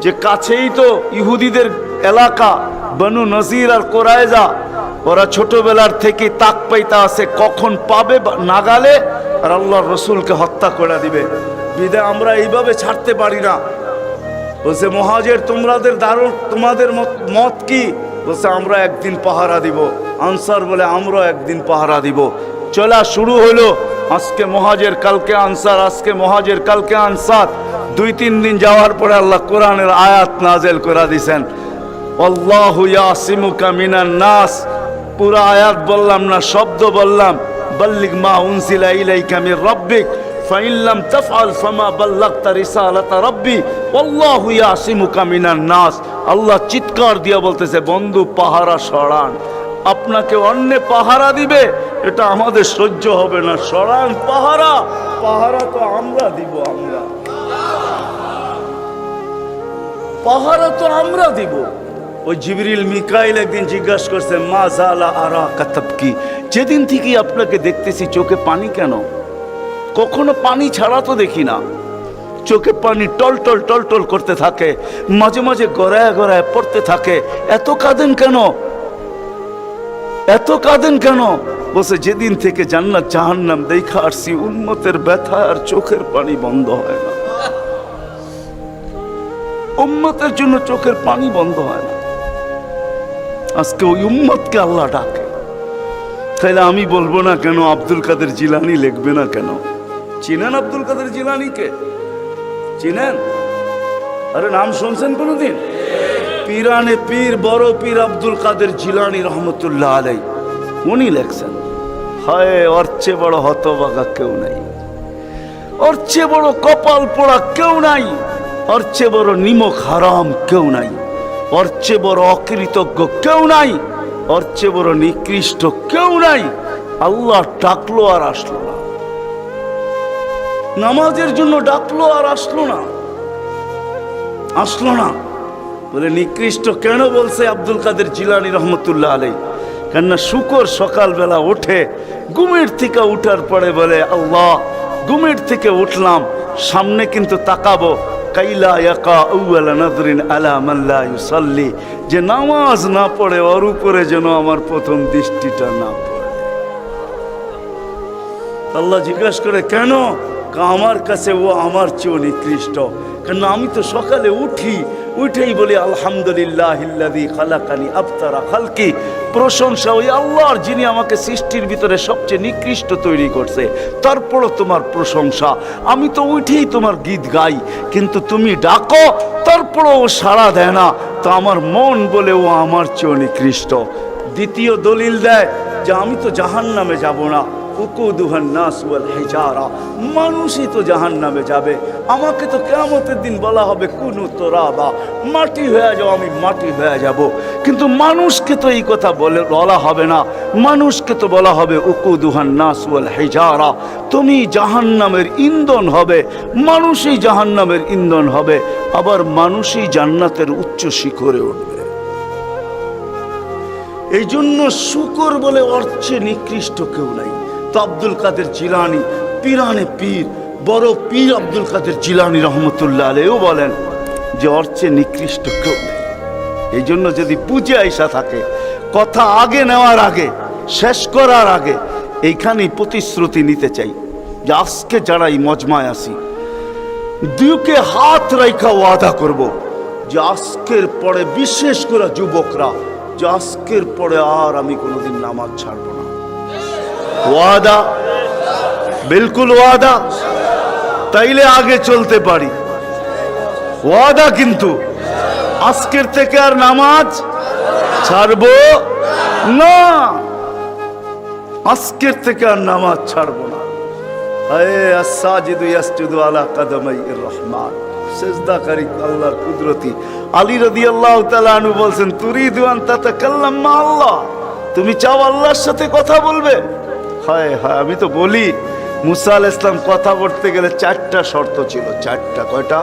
যে কাছেই তো ইহুদিদের এলাকা বনু নজির আর কোরাইজা, ওরা ছোটবেলার থেকে তাক পাইতা আছে কখন পাবে নাগালে আর আল্লাহর রসুলকে হত্যা করে দিবে। বিদায় আমরা এইভাবে ছাড়তে পারি না। বলছে মুহাজির তোমাদের মত কি? বলছে আমরা একদিন পাহারা দিব। আনসার বলে আমরা একদিন পাহারা দিব। চলা শুরু হলো, আজকে মুহাজির কালকে আনসার, আজকে মুহাজির কালকে আনসার। 2-3 দিন যাওয়ার পরে আল্লাহ কোরআনের আয়াত নাজেল করে দিয়েছেন, আল্লাহু ইয়াসিমুকা মিনান নাস। পুরা আয়াত বললাম না, শব্দ বললাম, বাল্লিগ মা উনজিলা ইলাইকা মির রাব্বিক ফাইন লাম তাফআল ফামা বাল্লাগতা রিসালাতা রাব্বি আল্লাহু ইয়াসিমুকা মিনান নাস। আল্লাহ চিৎকার দিয়ে বলতেছে বন্ধু পাহারা সরান, আপনাকে অন্য পাহারা দিবে, এটা আমাদের সহ্য হবে না, সরান পাহারা। পাহারা তো আমরা দিব, আমরা পাহারা তো আমরা দিব। ওই জিবরিল মিকাইল একদিন জিজ্ঞাসা করছে মা জালা আরা কাতাবকি, যেদিন থেকে আপনাকে দেখতেছি চোখে পানি কেন? কখনো পানি ছাড়া তো দেখি না, চোখে পানি টলটল টলটল করতে থাকে, মাঝে মাঝে গড়ায় গড়ায় পড়তে থাকে, এত কাঁদেন কেন? এত কাঁদেন কেন? বসে যেদিন থেকে জান্নাত জাহান্নাম দেখা আসছি উম্মতের ব্যথা আর চোখের পানি বন্ধ হয় না, উম্মতের জন্য চোখের পানি বন্ধ হয় না। আজকে ওই উম্মতকে আল্লাহ ডাকে, তাইলে আমি বলবো না কেন আব্দুল কাদের জিলানী লিখবে না কেন? চিনেন আব্দুল কাদের জিলানীকে? চিনেন? আরে নাম শুনছেন কোনদিন? পীরানে পীর বড় পীর আব্দুল কাদের জিলানী রহমতুল্লাহ আলাই, উনি লেখছেন, হায় ওর চেয়ে বড় হতভাগা কেউ নাই, ওর চেয়ে বড় কপাল পোড়া কেউ নাই, ওর চেয়ে বড় নিমক হারাম কেউ নাই, ওর চেয়ে বড় অকৃতজ্ঞ কেউ নাই, ওর চেয়ে বড় নিকৃষ্ট কেউ নাই। আল্লাহ ডাকলো আর আসলো না, নামাজের জন্য ডাকলো আর আসলো না, আসলো না। বলে নিকৃষ্ট কেন বলছে আব্দুল কাদের জিলানী রহমতুল্লাহ আলাই? কেননা শুকর সকালবেলা ওঠে, ঘুমের থেকে উঠার পরে বলে আল্লাহ ঘুমের থেকে উঠলাম, সামনে কিন্তু তাকাবো, কাইলা ইয়াকা আউয়ালা নাযরিন আলা মান লা ইউসাল্লি, যে নামাজ না পড়ে ওর উপরে যেন আমার প্রথম দৃষ্টিটা না পড়ে। আল্লাহ জিজ্ঞাসা করে কেন? আমার কাছে ও আমার চেয়েও নিকৃষ্ট, কেন আমি তো সকালে উঠি, উঠেই বলি আলহামদুলিল্লাহিল্লাযী খালাকানি আফতারা খালকি, প্রশংসা ওই আল্লাহর, যিনি আমাকে সৃষ্টির ভিতরে সবচেয়ে নিকৃষ্ট তৈরি করছে, তারপরও তোমার প্রশংসা। আমি তো উঠেই তোমার গীত গাই, কিন্তু তুমি ডাকো তারপরও ও সাড়া দেয় না, তো আমার মন বলে ও আমার চেয়েও নিকৃষ্ট। দ্বিতীয় দলিল দেয় যে আমি তো জাহান্নামে যাব না, উকুদুহান নাস ওয়াল হিজারা, মানুষই তো জাহান্নামে যাবে। আমাকে তো কিয়ামতের দিন বলা হবে কুনু তুরাবা, মাটি হয়ে যাও, আমি মাটি হয়ে যাব। কিন্তু মানুষকে তো এই কথা বলা হবে না, মানুষকে তো বলা হবে উকুদুহান নাস ওয়াল হিজারা, তুমি জাহান্নামের ইন্ধন হবে, মানুষই জাহান্নামের ইন্ধন হবে, আবার মানুষই জান্নাতের উচ্চ শিখরে উঠবে। এই জন্য শুকর বলে অর্থে নিকৃষ্ট কেউ নাই। তো আব্দুল কাদের জিলানী, পীরানে পীর, বড় পীর আব্দুল কাদের জিলানী রহমতুল্লাহ আলাইহিও বলেন যে অর্থে নিকৃষ্ট কেউ নেই। এই জন্য যদি বুঝে আইসা থাকে, কথা আগে নেওয়ার আগে, শেষ করার আগে এইখানেই প্রতিশ্রুতি নিতে চাই যে আজকে যারা এই মজমায় আসি, দুকে হাত রাইখা ওয়াদা করব যে আজকের পরে, বিশেষ করে যুবকরা, যে আজকের পরে আর আমি কোনোদিন নামাজ ছাড়বো না। ওয়াদা, বিলকুল ওয়াদা, তাইলে আগে চলতে পারি। ওয়াদা কিন্তু আজকের থেকে আর নামাজ ছাড়বো না, আজকের থেকে আর নামাজ ছাড়বো না। আস-সাজিদু ইয়াসজুদু আলা কাদামাইর রহমান, সিজদাকারী আল্লাহর কুদরতি। আলী রাদিয়াল্লাহু তাআলা আনহু বলছেন, তুরিদু আন তাতাকাল্লাম মা আল্লাহ, তুমি চাও আল্লাহর সাথে কথা বলবে? হায় হায়, আমি তো বলি মুসা আলাইহিস সালাম কথা বলতে গেলে 4টা শর্ত ছিল। 4টা, কয়টা?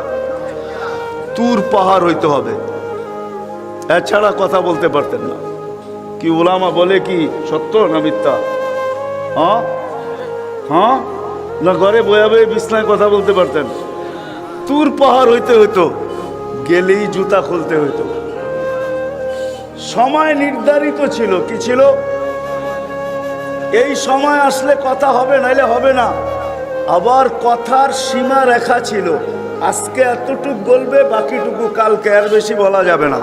তুর পাহাড় হইতে হবে, এছাড়া কথা বলতে পারতেন না। কি উলামা বলে কি সত্য না মিথ্যা? হ্যাঁ হ্যাঁ, না ঘরে বয়া বয়ে বিছনায় কথা বলতে পারতেন? তুর পাহাড় হইতে হইতো, গেলেই জুতা খুলতে হইতো। সময় নির্ধারিত ছিল, কি ছিল? এই সময় আসলে কথা হবে, নাইলে হবে না। আবার কথার সীমা রেখা ছিল, আজকে এতটুক বলবে, বাকিটুকু কালকে, আর বেশি বলা যাবে না।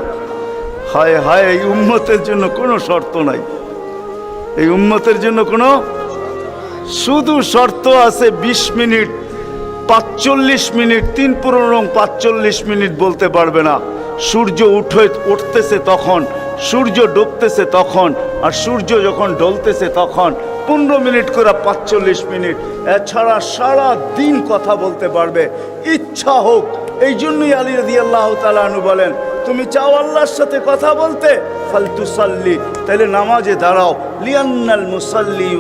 হায় হায়, এই উম্মতের জন্য কোনো শর্ত নাই, এই উম্মতের জন্য কোনো, শুধু শর্ত আছে 20 মিনিট, 45 মিনিট, 3 পূর্ণ 45 মিনিট বলতে পারবে না। সূর্য উঠতেছে তখন, সূর্য ডুবতেছে তখন, আর সূর্য যখন ঢলতেছে তখন 15 মিনিট করে 45 মিনিট। এছাড়া সারা দিন কথা বলতে পারবে, ইচ্ছা হোক। এই জন্যই আলী রাদিয়াল্লাহু তাআলা আনহু বলেন, তুমি চাও আল্লাহর সাথে কথা বলতে, ফালতুসাল্লি, তাহলে নামাজে দাঁড়াও। লিয়ান্নাল মুসাল্লি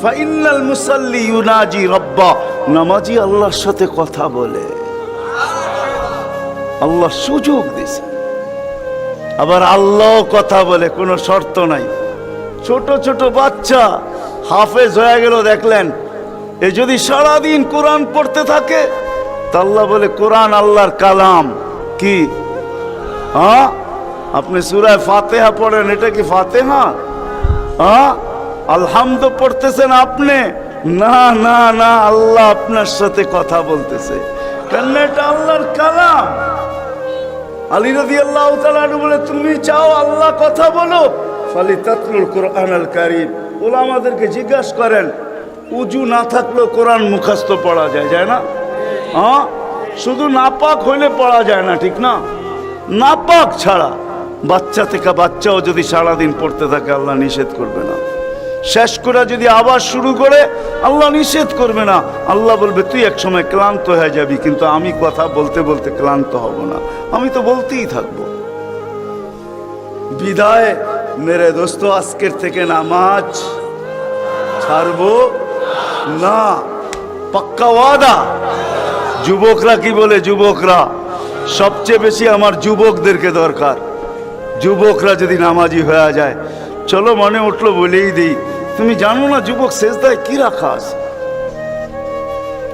ফাইন্নাল মুসাল্লি ইউনাজি রাব্বা, নামাজি আল্লাহর সাথে কথা বলে। আল্লাহ সুযোগ দিয়েছে, আবার আল্লাহ কথা বলে, কোনো শর্ত নাই। ছোট ছোট বাচ্চা হাফেজ হয়ে গেল, দেখলেন, এ যদি সারাদিন কোরআন পড়তে থাকে, তা আল্লাহ বলে কোরআন আল্লাহর কালাম। কি? হ্যাঁ, আপনি সূরা ফাতিহা পড়েন, এটা কি ফাতিহা? হ্যাঁ, আলহামদু পড়তেছেন আপনি? না না না, আল্লাহ আপনার সাথে কথা বলতেছে, কেন? এটা আল্লাহর কালাম। আলী রাদিয়াল্লাহু তাআলা আনহু বলে, তুমি চাও আল্লাহ কথা বলো, ফালিতাতলুল কুরআনুল কারীম। উলামাদেরকে জিজ্ঞাসা করেন, উজু না থাকলেও কোরআন মুখস্থ পড়া যায়, যায় না? হ্যাঁ, শুধু নাপাক হইলে পড়া যায় না, ঠিক না? নাপাক ছাড়া বাচ্চা থেকে বাচ্চাও যদি সারাদিন পড়তে থাকে, আল্লাহ নিষেধ করবে না। শেষ করে যদি আবার শুরু করে, আল্লাহ নিষেধ করবে না। আল্লাহ বলবে, তুই এক সময় ক্লান্ত হয়ে যাবি, কিন্তু আমি কথা বলতে বলতে ক্লান্ত হব না, আমি তো বলতেই থাকবো। বিদায় মেরে দোস্ত, আজকের থেকে নামাজ ছাড়বো না, পাক্কা ওয়াদা। যুবকরা কি বলে? যুবকরা সবচেয়ে বেশি আমার যুবকদেরকে দরকার। যুবকরা যদি নামাজি হয়ে যায়, চলো মনে উঠলো বলেই দিই, তুমি জানো না যুবক সেজদায় কি রাখা আছে?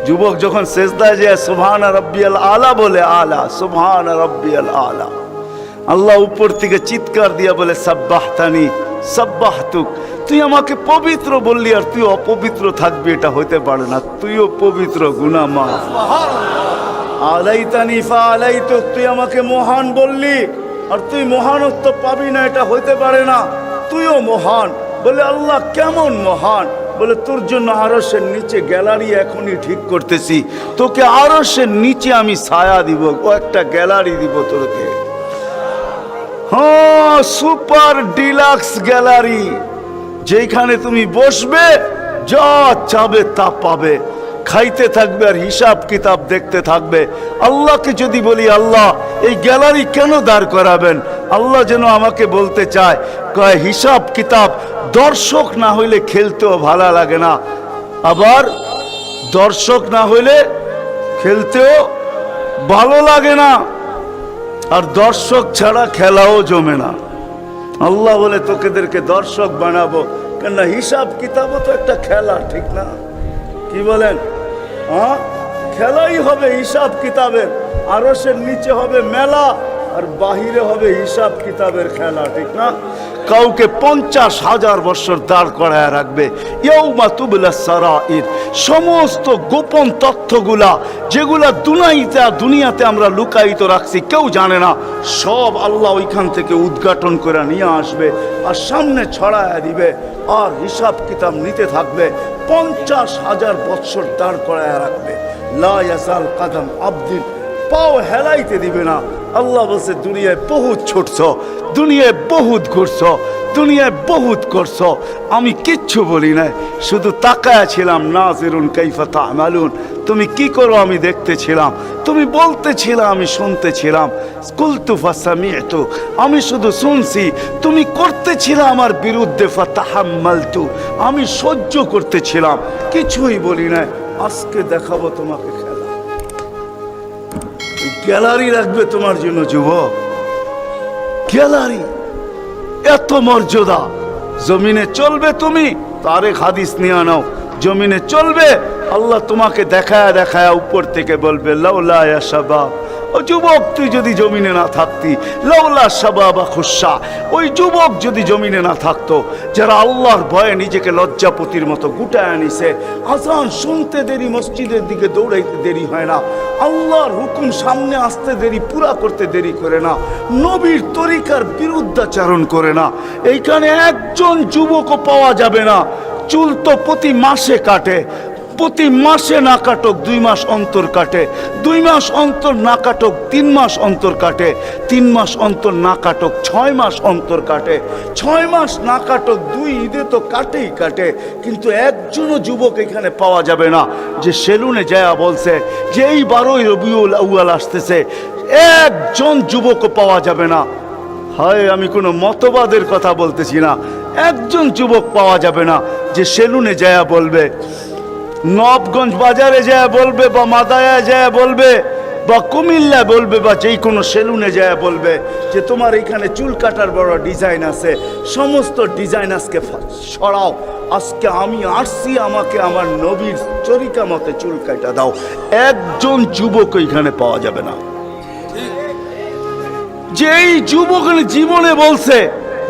যুবক যখন সেজদায় যায় সুবহান রাব্বিয়াল আলা বলে, আলা সুবহান রাব্বিয়াল আলা, আল্লাহ উপর থেকে চিৎকার দিয়া বলে সাব্বাহতানি সাব্বাহতুক, তুই আমাকে পবিত্র বললি আর তুই অপবিত্র থাকবি, এটা হইতে পারে না। তুইও পবিত্র, গুনাহ মাফ। আলাইতানি ফাআলাইতুক, তুই আমাকে মহান বললি আর তুই মহানত্ব পাবি না, এটা হইতে পারে না। তুইও মহান। বলে আল্লাহ কেমন মহান? বলে তোর জন্য আরশের নিচে গ্যালারি এখনই ঠিক করতেছি, তোকে আরশের নিচে আমি ছায়া দিব, ও একটা গ্যালারি দিব তোকে। হ্যাঁ, সুপার ডিলাক্স গ্যালারি, যেখানে তুমি বসবে যা চাবে তা পাবে, খাইতে থাকবে আর হিসাব কিতাব দেখতে থাকবে। আল্লাহকে যদি বলি আল্লাহ এই গ্যালারি কেন দাঁড় করাবেন, আল্লাহ যেন আমাকে বলতে চায়, কয় হিসাব কিতাব দর্শক না হইলে খেলতেও ভালো লাগে না, আবার দর্শক না হইলে খেলতেও ভালো লাগে না, আর দর্শক ছাড়া খেলাও জমে না। আল্লাহ বলে তোকেদেরকে দর্শক বানাবো, কেননা হিসাব কিতাবও তো একটা খেলা, ঠিক না? কি বলেন? হ্যাঁ, খেলাই হবে হিসাব কিতাবের। আরশের নিচে হবে মেলা আর বাহিরে হবে হিসাব কিতাবের খেলা, ঠিক না? কাউকে 50,000 বছর দাঁড় করায় রাখবে। ইয়াউমা তুবলাস সারাইর, সমস্ত গোপন তথ্যগুলা যেগুলা দুনিয়াতে আমরা লুকায়িত রাখছি, কেউ জানে না, সব আল্লাহ ওইখান থেকে উদ্ঘাটন করে নিয়ে আসবে আর সামনে ছড়ায় দিবে, আর হিসাব কিতাব নিতে থাকবে। 50,000 বছর দাঁড় করায় রাখবে। লা ইয়াজাল কাদাম আবদিন, পাও হেলাইতে দিবে না। আল্লাহ বলছে দুনিয়ায় বহুত ছুটছ, দুনিয়ায় বহুত ঘুরছ, দুনিয়ায় বহুত করছ, আমি কিচ্ছু বলি না, শুধু তাকায়া ছিলাম। নাজিরুন কাইফা তা'মালুন, তুমি কি করো আমি দেখতেছিলাম, তুমি বলতেছিলাম আমি শুনতেছিলাম। কুলতু ফাসামি'তু, আমি শুধু শুনছি, তুমি করতেছিলে আমার বিরুদ্ধে। ফাতাহাম্মালতু, আমি সহ্য করতেছিলাম, কিছুই বলি না। আজকে দেখাবো তোমাকে খেলা। গ্যালারি রাখবে তোমার জন্য যুবক, গ্যালারি, এত মর্যাদা। জমিনে চলবে তুমি, তারেক হাদিস নিয়ে নাও, জমিনে চলবে, আল্লাহ তোমাকে দেখায় দেখায় উপর থেকে বলবে লাউলা ইয়া শাবাব, ও যুবক তুই যদি জমিনে না থাকতি, লাউলা শাবাবা খুশা, ওই যুবক যদি জমিনে না থাকতো, যারা আল্লাহর ভয়ে নিজেকে লজ্জাপতির মতো গুটায় আনিছে। আজান শুনতে দেরি, মসজিদের দিকে দৌড়াইতে দেরি হয় না, আল্লাহর হুকুম সামনে আসতে দেরি, পুরা করতে দেরি করে না, নবীর তরিকার বিরুদ্ধাচারণ করে না। এইখানে একজন যুবকও পাওয়া যাবে না। চুল তো প্রতি মাসে কাটে, প্রতি মাসে না কাটক 2 মাস অন্তর কাটে, 2 মাস অন্তর না কাটক 3 মাস অন্তর কাটে, 3 মাস অন্তর না কাটক 6 মাস অন্তর কাটে, 6 মাস না কাটক 2 ঈদে তো কাটেই কাটে। কিন্তু একজনও যুবক এখানে পাওয়া যাবে না যে সেলুনে যায় বলছে যে এই 12ই রবিউল আউয়াল আসতেছে, একজন যুবকও পাওয়া যাবে না। হয় আমি কোনো মতবাদের কথা বলতেছি না, একজন যুবক পাওয়া যাবে না যে সেলুনে যায় বলবে, নবগঞ্জ বাজারে যায় বলবে, বা মাদায়া যায় বলবে, বা কুমিল্লা বলবে, বা যেই কোনো সেলুনে যায় বলবে যে তোমার এখানে চুল কাটার বড় ডিজাইন আছে, সমস্ত ডিজাইন আজকে সরাও, আজকে আমি আসছি, আমাকে আমার নবীর তরিকা মতে চুল কাটা দাও। একজন যুবক এখানে পাওয়া যাবে না যেই যুবক জীবনে বলছে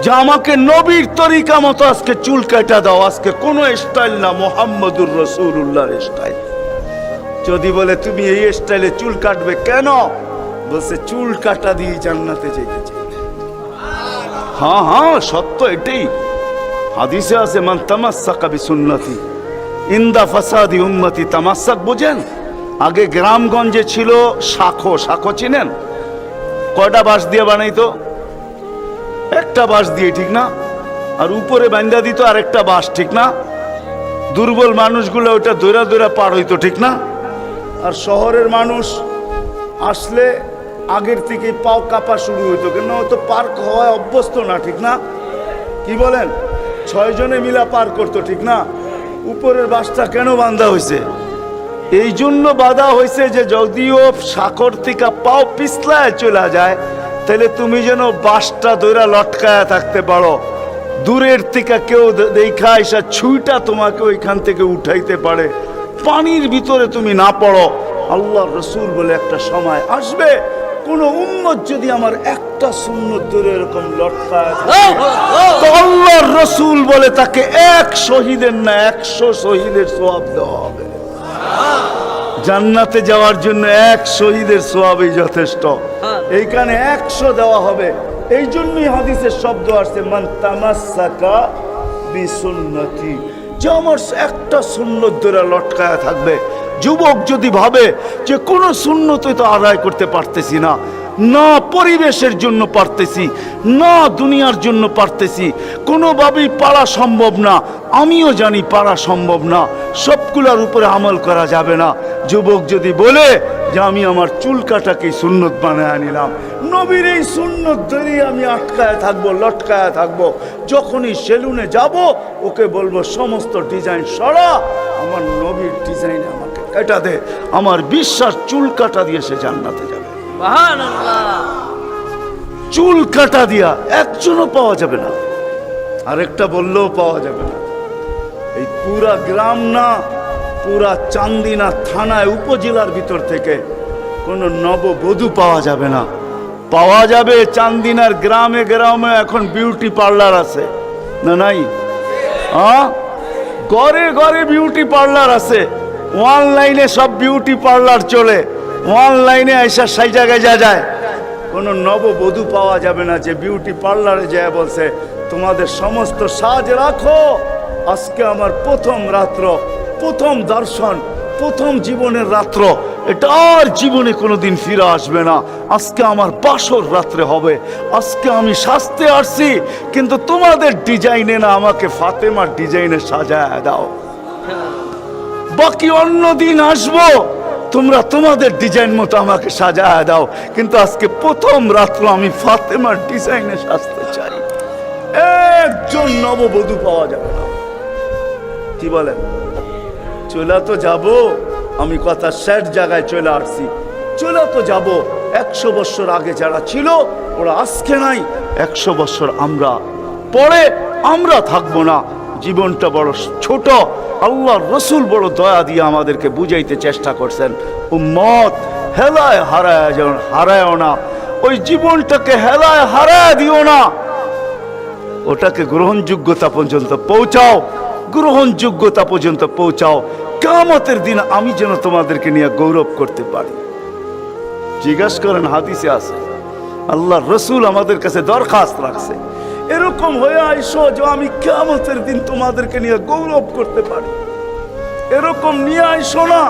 যে আমাকে নবীর তরিকা মতো আজকে চুল কাটা দাও। আজকে কোনো স্টাইল না, মুহাম্মদুর রাসূলুল্লাহর স্টাইল। যদি বলে তুমি এই স্টাইলে চুল কাটবে কেন, বলছে চুল কাটা দিয়ে জান্নাতে যেতে চাই। হ্যাঁ হ্যাঁ, সত্য এটাই, হাদিসে আছে মান তামাসসাকা বিসুন্নতি ইনদা ফাসাদি উম্মতি। তামাসসাক বুঝেন? আগে গ্রামগঞ্জে ছিল শাখো, শাখো চিনেন? কয়টা বাঁশ দিয়ে বানাইতো? একটা বাঁশ দিয়ে, ঠিক না? আর উপরে বান্ধা দিত আরেকটা বাঁশ, ঠিক না? দুর্বল মানুষগুলো ওটা দৌড়া দৌড়া পার হইতো, ঠিক না? আর শহরের মানুষ আসলে আগের থেকে পাও কাঁপা শুরু হইতো, কেন হয়তো পার হওয়ায় অভ্যস্ত না, ঠিক না? কি বলেন? 6 জনে মিলা পার করতো, ঠিক না? উপরের বাঁশটা কেন বাঁধা হয়েছে? এই জন্য বাঁধা হয়েছে যে যদিও সাকর থেকে পাও পিছলায় চলে যায়, তাহলে তুমি যেন বাঁশটা দৌড়া লটকায়া থাকতে পারো, দূরের থেকে কেউ দেখা এসা ছুঁইটা তোমাকে ওইখান থেকে উঠাইতে পারে, পানির ভিতরে তুমি না পড়ো। আল্লাহর রাসূল বলে একটা সময় আসবে, কোন উম্মত যদি আমার একটা সুন্নত ধরে এরকম লটকায় থাকে, তো আল্লাহর রাসূল বলে তাকে 1 শহীদের না 100 শহীদের সওয়াব দেওয়া হবে। জান্নাতে যাওয়ার জন্য 1 শহীদের সওয়াবই যথেষ্ট। এইখানে 100 দেওয়া হবে, এই জন্যই হাদিসের শব্দ আসছে মান তামাসসাকা বিসুন্নতি, যে আমার একটা সুন্নত ধরে লটকায়া থাকবে। যুবক যদি ভাবে যে কোনো সুন্নতই তো আদায় করতে পারতেছি না, না পরিবেশের জন্য পারতেছি, না দুনিয়ার জন্য পারতেছি, কোনোভাবেই পারা সম্ভব না, আমিও জানি পারা সম্ভব না, সবগুলোর উপরে আমল করা যাবে না। যুবক যদি বলে যে আমি আমার চুল কাটাকেই সুন্নত বানায় নিলাম, নবীর এই সুন্নত ধরেই আমি আটকায় থাকবো, লটকায় থাকবো, যখনই সেলুনে যাব ওকে বলবো সমস্ত ডিজাইন সরা, আমার নবীর ডিজাইনে আমাকে কাটা দে, আমার বিশ্বাস চুল কাটা দিয়ে সে জান্নাতে যাবে। চুল কাটা দিয়া একজনও পাওয়া যাবে না, আরেকটা বললেও পাওয়া যাবে না। এই পুরা গ্রাম না, পুরা চান্দিনা থানায় উপজেলার ভিতর থেকে কোনো নববধূ পাওয়া যাবে না। পাওয়া যাবে চান্দিনার গ্রামে গ্রামে এখন বিউটি পার্লার আছে না নাই? ঘরে ঘরে বিউটি পার্লার আছে, অনলাইনে সব বিউটি পার্লার চলে, অনলাইনে এসে সেই জায়গায় যায়। কোনো নববধূ পাওয়া যাবে না যে বিউটি পার্লারে যায় বলছে তোমাদের সমস্ত সাজ রাখো, আজকে আমার প্রথম রাত্র, প্রথম দর্শন, প্রথম জীবনের রাত্র, এটা আর জীবনে কোনোদিন ফিরে আসবে না, আজকে আমার বাসর রাত্রে হবে, আজকে আমি সাজতে আসছি কিন্তু তোমাদের ডিজাইনে না, আমাকে ফাতেমার ডিজাইনে সাজায় দাও, বাকি অন্য দিন আসবো, তোমরা তোমাদের ডিজাইন মতো আমাকে সাজায় দাও, কিন্তু আজকে প্রথম রাত্র আমি ফাতেমার ডিজাইনে সাজতে চাই। একজন নববধূ পাওয়া যাবে না। কি বলেন? চলে তো যাব, আমি কথা শেষ জায়গায় চলে আসছি, চলে তো যাব। 100 বছর আগে যারা ছিল ওরা আজকে নাই, 100 বছর আমরা পরে আমরা থাকবো না। জীবনটা বড় ছোট, আল্লাহর রসুল বড় দয়া দিয়ে আমাদেরকে বুঝাইতে চেষ্টা করছেন, উম্মত হেলায় হারায় না, ওই জীবনটাকে হেলায় হারায় দিও না, ওটাকে গ্রহণযোগ্যতা পর্যন্ত পৌঁছাও, গ্রহণযোগ্যতা পর্যন্ত পৌঁছাও। কিয়ামতের দিন আমি যেন তোমাদেরকে নিয়ে গৌরব করতে পারি। জিজ্ঞাসা করেন, হাদিসে আছে, আল্লাহর রসুল আমাদের কাছে দরখাস্ত রাখছে, এরকম হয়ে আইসো যে আমি কিয়ামতের দিন তোমাদেরকে নিয়ে গৌরব করতে পারি। এরকম নিয়ে আইসো না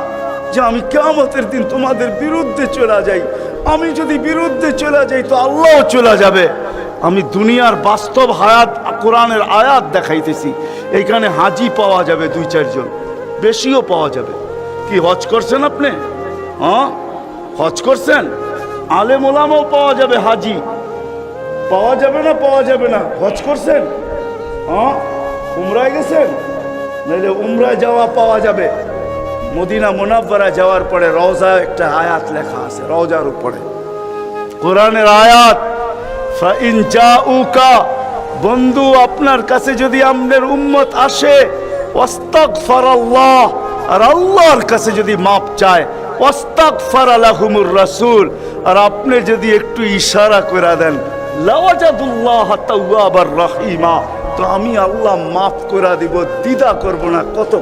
যে আমি কিয়ামতের দিন তোমাদের বিরুদ্ধে চলে যাই, আমি যদি বিরুদ্ধে চলে যাই তো আল্লাহও চলে যাবে। আমি দুনিয়ার বাস্তব হায়াত, কোরআনের আয়াত দেখাইতেছি, এইখানে হাজি পাওয়া যাবে 2-4 জন, বেশিও পাওয়া যাবে। কি হজ করছেন আপনি? হজ করছেন? আলেম ওলামাও পাওয়া যাবে, হাজি পাওয়া যাবে না? পাওয়া যাবে না? হজ করছেন? উমরায় গেছেন? নাহলে উমরায় যাওয়া পাওয়া যাবে। মদিনা মুনাব্বারা যাওয়ার পরে রওজা একটা আয়াত লেখা আছে, রওজার উপরে কোরআনের আয়াত, ফাইন জাউকা, বন্ধু আপনার কাছে যদি আপনার উম্মত আসে, ওয়াস্তাগফারাল্লাহ, আর আল্লাহর কাছে যদি মাপ চায়, ওয়াস্তাগফারা লাহুমুর রাসূল, আর আপনি যদি একটু ইশারা করে দেন, লাওয়াজাদুল্লাহ তাওয়াবার রহিমা, তো আমি আল্লাহ মাফ করে দিব, দ্বিধা করব না। কত